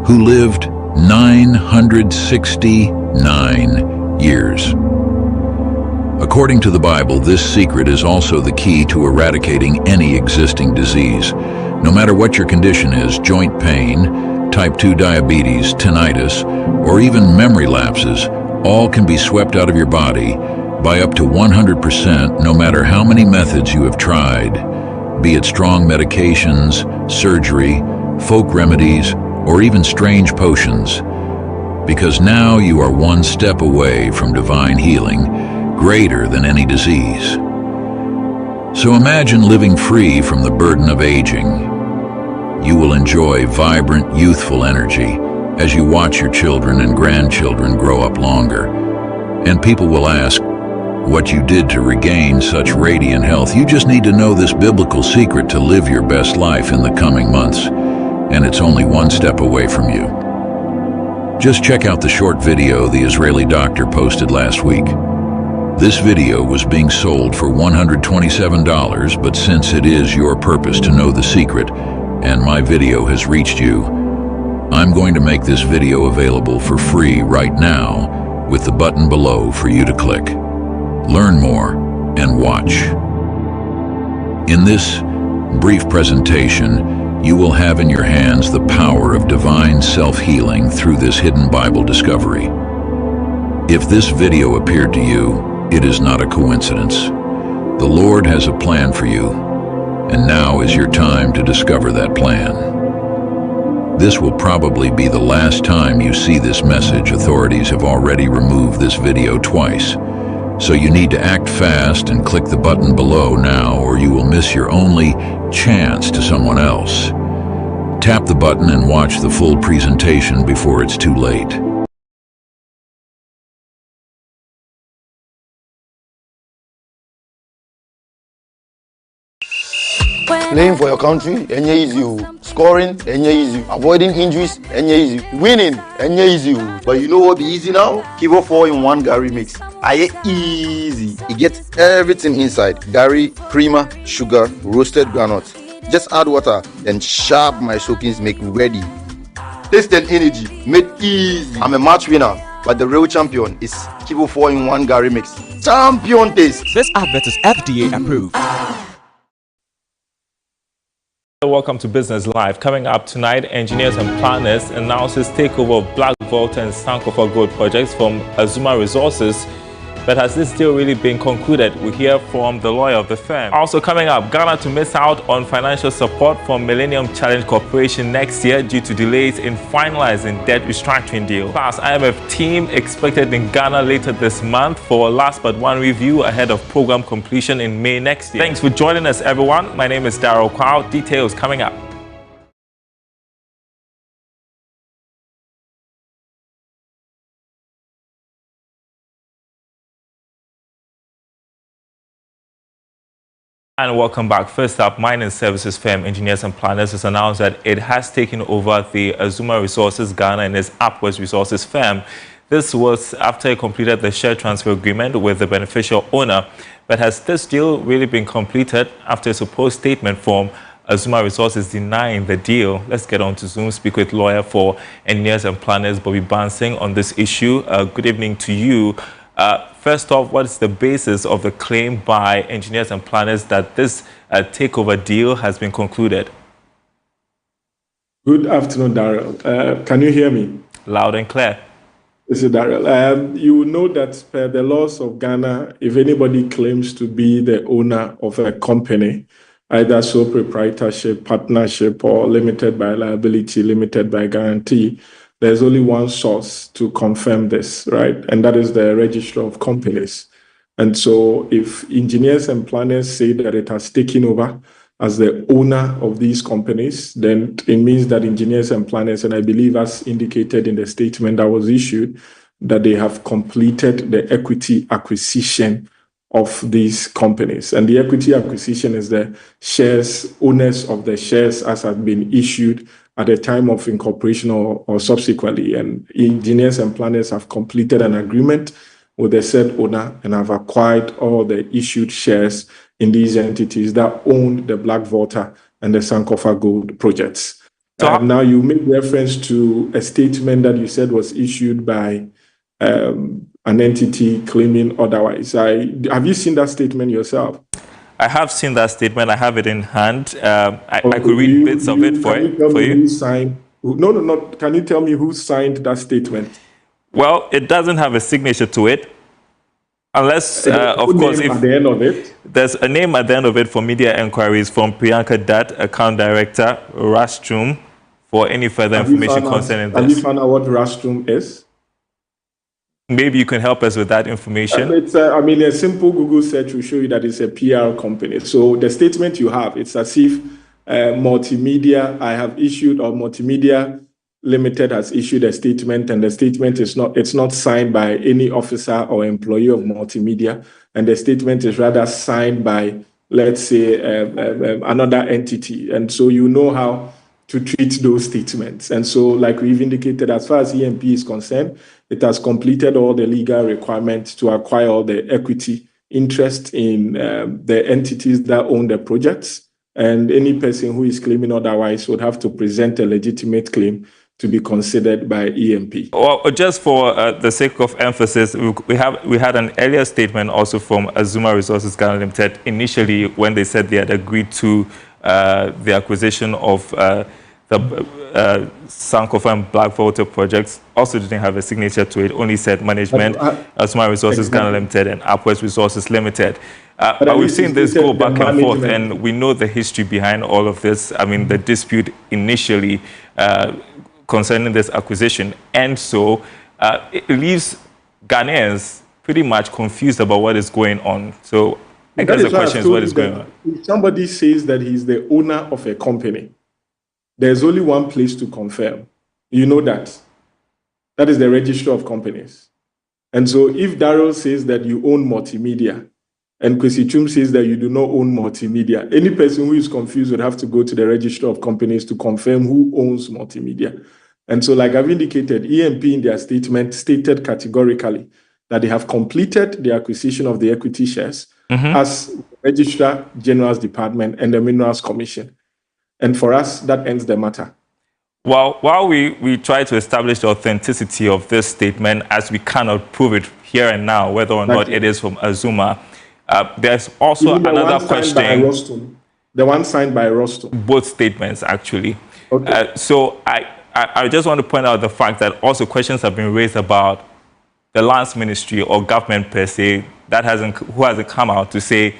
who lived 969 years. According to the Bible, this secret is also the key to eradicating any existing disease. No matter what your condition is, joint pain, type 2 diabetes, tinnitus, or even memory lapses, all can be swept out of your body by up to 100% no matter how many methods you have tried, be it strong medications, surgery, folk remedies, or even strange potions. Because now you are one step away from divine healing, greater than any disease. So imagine living free from the burden of aging. You will enjoy vibrant, youthful energy as you watch your children and grandchildren grow up longer. And people will ask what you did to regain such radiant health. You just need to know this biblical secret to live your best life in the coming months. And it's only one step away from you. Just check out the short video the Israeli doctor posted last week. This video was being sold for $127, but since it is your purpose to know the secret, and my video has reached you, I'm going to make this video available for free right now with the button below for you to click. Learn more and watch. In this brief presentation, you will have in your hands the power of divine self-healing through this hidden Bible discovery. If this video appeared to you, it is not a coincidence. The Lord has a plan for you, and now is your time to discover that plan. This will probably be the last time you see this message. Authorities have already removed this video twice, so you need to act fast and click the button below now, or you will miss your only chance to someone else. Tap the button and watch the full presentation before it's too late. Playing for your country, easy. Scoring, easy. Avoiding injuries, easy. Winning, easy. But you know what be easy now? Kivo 4-in-1 Gary mix. Easy. It gets everything inside. Gary, creamer, sugar, roasted groundnuts. Just add water, then sharp my soakings make ready. Taste and energy, made easy. I'm a match winner, but the real champion is Kivo 4-in-1 Gary mix. Champion taste. This advert is FDA approved. Welcome to Business Live. Coming up tonight, Engineers and Planners announces takeover of Black Volta and Sankofa Gold projects from Azuma Resources. But has this deal really been concluded? We hear from the lawyer of the firm. Also coming up, Ghana to miss out on financial support from Millennium Challenge Corporation next year due to delays in finalizing debt restructuring deal. Plus, IMF team expected in Ghana later this month for last but one review ahead of program completion in May next year. Thanks for joining us, everyone. My name is Daryl Kwao. Details coming up. And welcome back. First up, mining services firm Engineers and Planners has announced that it has taken over the Azuma Resources Ghana and its Upwards Resources firm. This was after it completed the share transfer agreement with the beneficial owner. But has this deal really been completed after a supposed statement from Azuma Resources denying the deal? Let's get on to Zoom, speak with lawyer for Engineers and Planners, Bobby Bansing, on this issue. Good evening to you. First off, what is the basis of the claim by Engineers and Planners that this takeover deal has been concluded? Good afternoon, Daryl. Can you hear me? Loud and clear. This is Daryl. You will know that per the laws of Ghana, if anybody claims to be the owner of a company, either sole proprietorship, partnership, or limited by liability, limited by guarantee, there's only one source to confirm this, right? And that is the Register of Companies. And so if Engineers and Planners say that it has taken over as the owner of these companies, then it means that Engineers and Planners, and I believe as indicated in the statement that was issued, that they have completed the equity acquisition of these companies. And the equity acquisition is the shares, owners of the shares as have been issued at the time of incorporation or subsequently. And Engineers and Planners have completed an agreement with the said owner and have acquired all the issued shares in these entities that own the Black Volta and the Sankofa Gold projects. Now, you made reference to a statement that you said was issued by an entity claiming otherwise. Have you seen that statement yourself? I have seen that statement. I have it in hand. I could read bits of it for you. No. Can you tell me who signed that statement? Well, it doesn't have a signature to it. Unless, of course, if at the end of it? There's a name at the end of it for media inquiries from Priyanka Dutt, Account Director, Rastrum, for any further information concerning this. Have you found out what Rastrum is? Maybe you can help us with that information. A simple Google search will show you that it's a PR company. So the statement you have, it's as if Multimedia, Multimedia Limited has issued a statement, and the statement it's not signed by any officer or employee of Multimedia, and the statement is rather signed by, let's say, another entity. And so you know how to treat those statements. And so, like we've indicated, as far as EMP is concerned, it has completed all the legal requirements to acquire all the equity interest in the entities that own the projects. And any person who is claiming otherwise would have to present a legitimate claim to be considered by EMP. Well, just for the sake of emphasis, we had an earlier statement also from Azuma Resources Ghana Limited initially when they said they had agreed to the acquisition of the Sankofa and Black Volta projects. Also didn't have a signature to it, only said management, Azuma Resources Ghana Limited and Upwards Resources Limited. But we've seen this go back and forth, and we know the history behind all of this. I mean, the dispute initially concerning this acquisition. And so it leaves Ghanaians pretty much confused about what is going on. So I guess the question is what is going on. If somebody says that he's the owner of a company, there's only one place to confirm. You know that. That is the Register of Companies. And so if Daryl says that you own Multimedia, and Kwesi Chum says that you do not own Multimedia, any person who is confused would have to go to the Register of Companies to confirm who owns Multimedia. And so, like I've indicated, EMP in their statement stated categorically that they have completed the acquisition of the equity shares as Registrar General's Department and the Minerals Commission. And for us, that ends the matter. Well, while we try to establish the authenticity of this statement, as we cannot prove it here and now, whether or not it is from Azuma, there's also another question. The one signed by Rosto. Both statements, actually. Okay. So I just want to point out the fact that also questions have been raised about the lands ministry or government per se who hasn't come out to say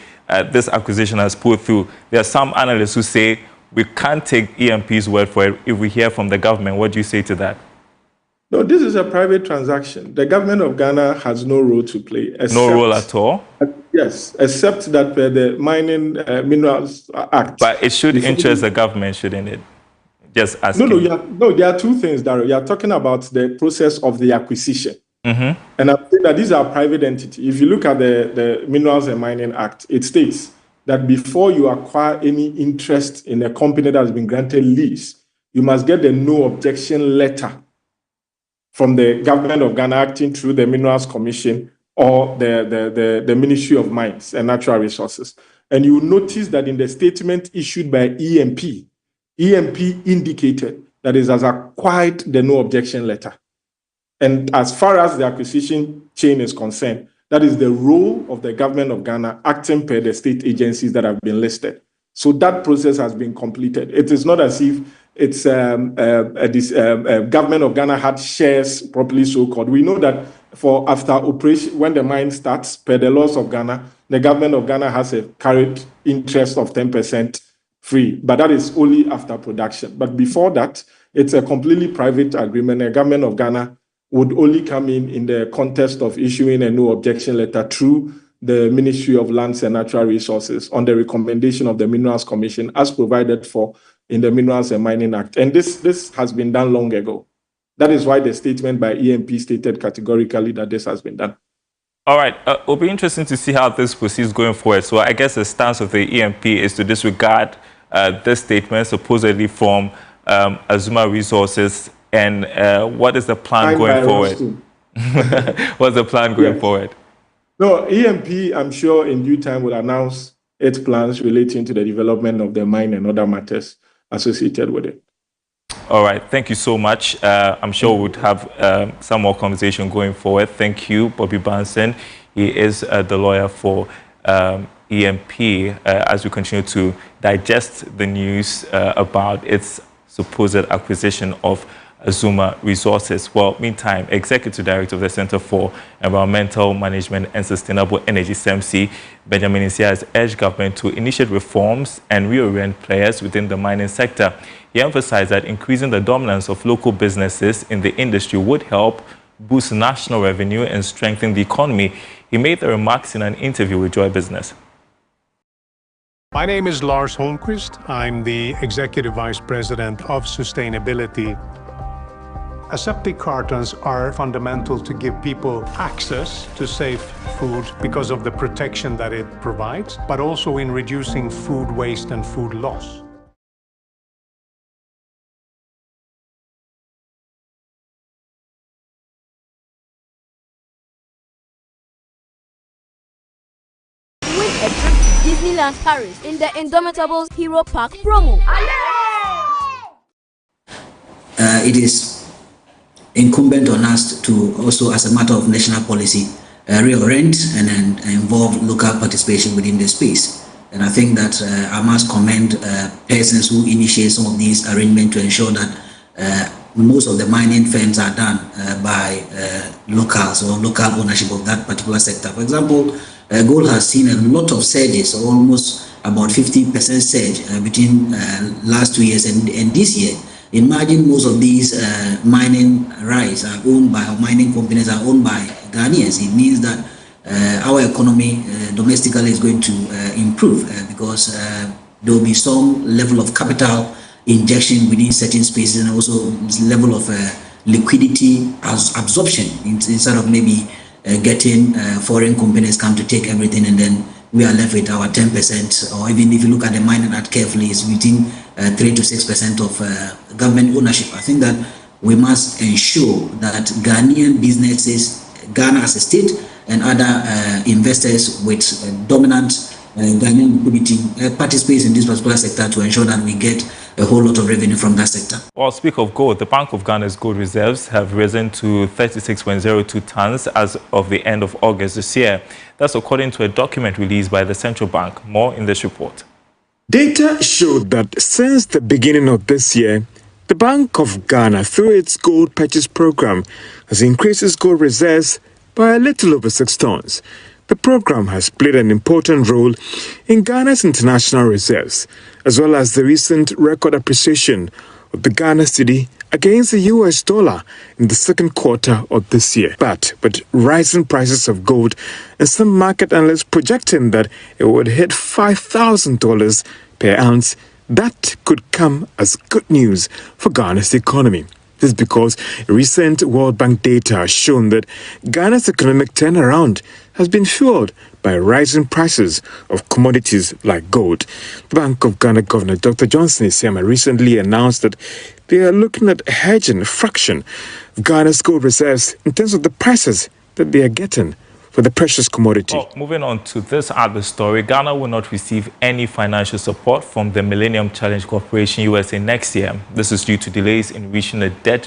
this acquisition has pulled through. There are some analysts who say we can't take EMP's word for it if we hear from the government. What do you say to that? No, this is a private transaction. The government of Ghana has no role to play. No role at all? Yes, except that the Mining Minerals Act. But it should interest the government, shouldn't it? Just asking. No, there are two things, Daryl. You are talking about the process of the acquisition. Mm-hmm. And I'm saying that these are private entities. If you look at the Minerals and Mining Act, it states that before you acquire any interest in a company that has been granted lease, you must get the no objection letter from the government of Ghana acting through the Minerals Commission or the Ministry of Mines and Natural Resources. And you will notice that in the statement issued by EMP indicated that it has acquired the no objection letter. And as far as the acquisition chain is concerned, that is the role of the government of Ghana acting per the state agencies that have been listed. So that process has been completed. It is not as if it's government of Ghana had shares properly so-called. We know that for after operation, when the mine starts, per the laws of Ghana, the government of Ghana has a carried interest of 10% free, but that is only after production. But before that, it's a completely private agreement. The government of Ghana would only come in the context of issuing a no objection letter through the Ministry of Lands and Natural Resources on the recommendation of the Minerals Commission as provided for in the Minerals and Mining Act. And this has been done long ago. That is why the statement by EMP stated categorically that this has been done. All right. It'll be interesting to see how this proceeds going forward. So I guess the stance of the EMP is to disregard this statement supposedly from Azuma Resources. And what is the plan going forward? What's the plan going forward? No, EMP, I'm sure in due time will announce its plans relating to the development of the mine and other matters associated with it. All right. Thank you so much. I'm sure we would have some more conversation going forward. Thank you, Bobby Banson. He is the lawyer for EMP as we continue to digest the news about its supposed acquisition of Azuma Resources. Well, meantime, Executive Director of the Center for Environmental Management and Sustainable Energy, CEMSI, Benjamin Nsia, has urged government to initiate reforms and reorient players within the mining sector. He emphasized that increasing the dominance of local businesses in the industry would help boost national revenue and strengthen the economy. He made the remarks in an interview with Joy Business. My name is Lars Holmquist. I'm the Executive Vice President of Sustainability. Aseptic cartons are fundamental to give people access to safe food because of the protection that it provides, but also in reducing food waste and food loss. Win a trip to Disneyland Paris in the Indomitables Hero Park promo. It is incumbent on us to also, as a matter of national policy, reorient and involve local participation within the space. And I think that I must commend persons who initiate some of these arrangements to ensure that most of the mining firms are done by locals or local ownership of that particular sector. For example, gold has seen a lot of surges, almost about 50% surge between last 2 years and this year. Imagine most of these mining rights are owned by, or mining companies are owned by Ghanaians. It means that our economy domestically is going to improve because there will be some level of capital injection within certain spaces and also level of liquidity absorption instead of maybe getting foreign companies come to take everything and then we are left with our 10%, or even if you look at the mining act carefully, it's between 3 to 6% of government ownership. I think that we must ensure that Ghanaian businesses, Ghana as a state, and other investors with dominant Ghanaian liquidity participate in this particular sector to ensure that we get a whole lot of revenue from that sector. Well, speak of gold, the Bank of Ghana's gold reserves have risen to 36.02 tons as of the end of August this year. That's according to a document released by the central bank. More in this report. Data showed that since the beginning of this year, the Bank of Ghana, through its gold purchase program, has increased its gold reserves by a little over 6 tons. The program has played an important role in Ghana's international reserves, as well as the recent record appreciation of the Ghana cedi against the US dollar in the second quarter of this year. But with rising prices of gold and some market analysts projecting that it would hit $5,000 per ounce, that could come as good news for Ghana's economy. This is because recent World Bank data has shown that Ghana's economic turnaround has been fueled by rising prices of commodities like gold. The Bank of Ghana Governor Dr. Johnson Isiama recently announced that they are looking at hedging a fraction of Ghana's gold reserves in terms of the prices that they are getting for the precious commodity. Well, moving on to this other story, Ghana will not receive any financial support from the Millennium Challenge Corporation USA next year. This is due to delays in reaching a debt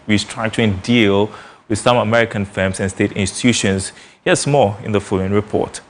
restructuring deal with some American firms and state institutions. Here's more in the following report.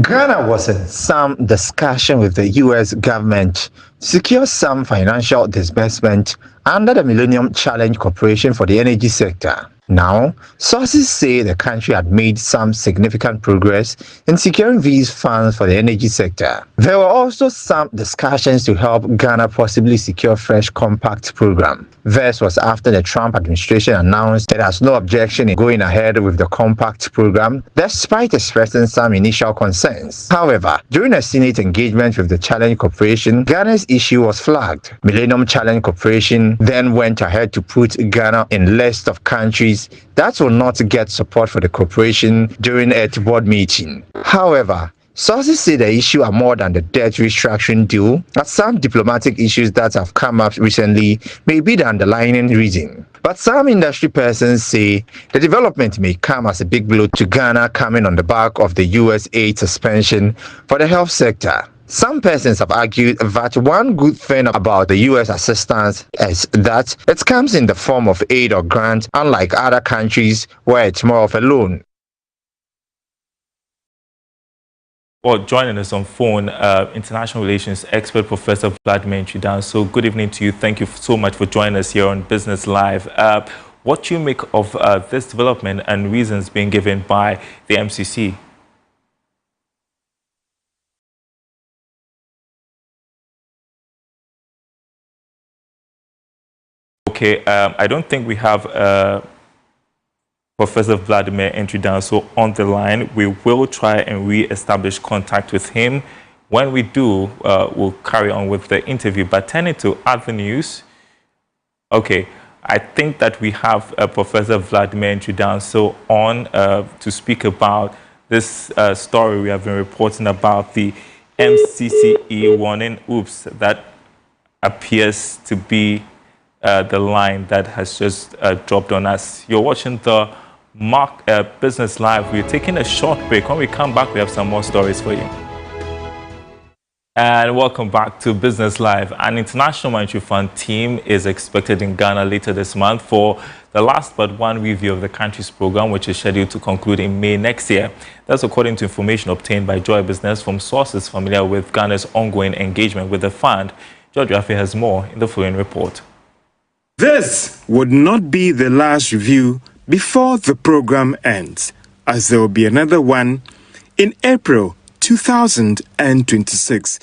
Ghana was in some discussion with the U.S. government to secure some financial disbursement under the Millennium Challenge Corporation for the energy sector. Now, sources say the country had made some significant progress in securing these funds for the energy sector. There were also some discussions to help Ghana possibly secure fresh compact program. This was after the Trump administration announced it has no objection in going ahead with the compact program, despite expressing some initial concerns. However, during a Senate engagement with the Challenge Corporation, Ghana's issue was flagged. Millennium Challenge Corporation then went ahead to put Ghana in list of countries that will not get support for the corporation during its board meeting. However, sources say the issue are more than the debt restructuring deal, but some diplomatic issues that have come up recently may be the underlying reason. But some industry persons say the development may come as a big blow to Ghana, coming on the back of the US aid suspension for the health sector. Some persons have argued that one good thing about the U.S. assistance is that it comes in the form of aid or grant, unlike other countries where it's more of a loan. Well, joining us on phone, international relations expert Professor Vladimir Nchidan. So good evening to you. Thank you so much for joining us here on Business Live. What do you make of this development and reasons being given by the MCC? Okay, I don't think we have Professor Vladimir Nchidan on the line. We will try and re-establish contact with him. When we do, we'll carry on with the interview. But turning to other news, okay, I think that we have Professor Vladimir Nchidan on to speak about this story we have been reporting about, the MCCE warning, oops, that appears to be the line that has just dropped on us. You're watching the Business Live. We're taking a short break. When we come back, we have some more stories for you. And welcome back to Business Live. An International Monetary Fund team is expected in Ghana later this month for the last but one review of the country's program, which is scheduled to conclude in May next year. That's according to information obtained by Joy Business from sources familiar with Ghana's ongoing engagement with the fund. George Rafi has more in the following report. This would not be the last review before the program ends, as there will be another one in April 2026.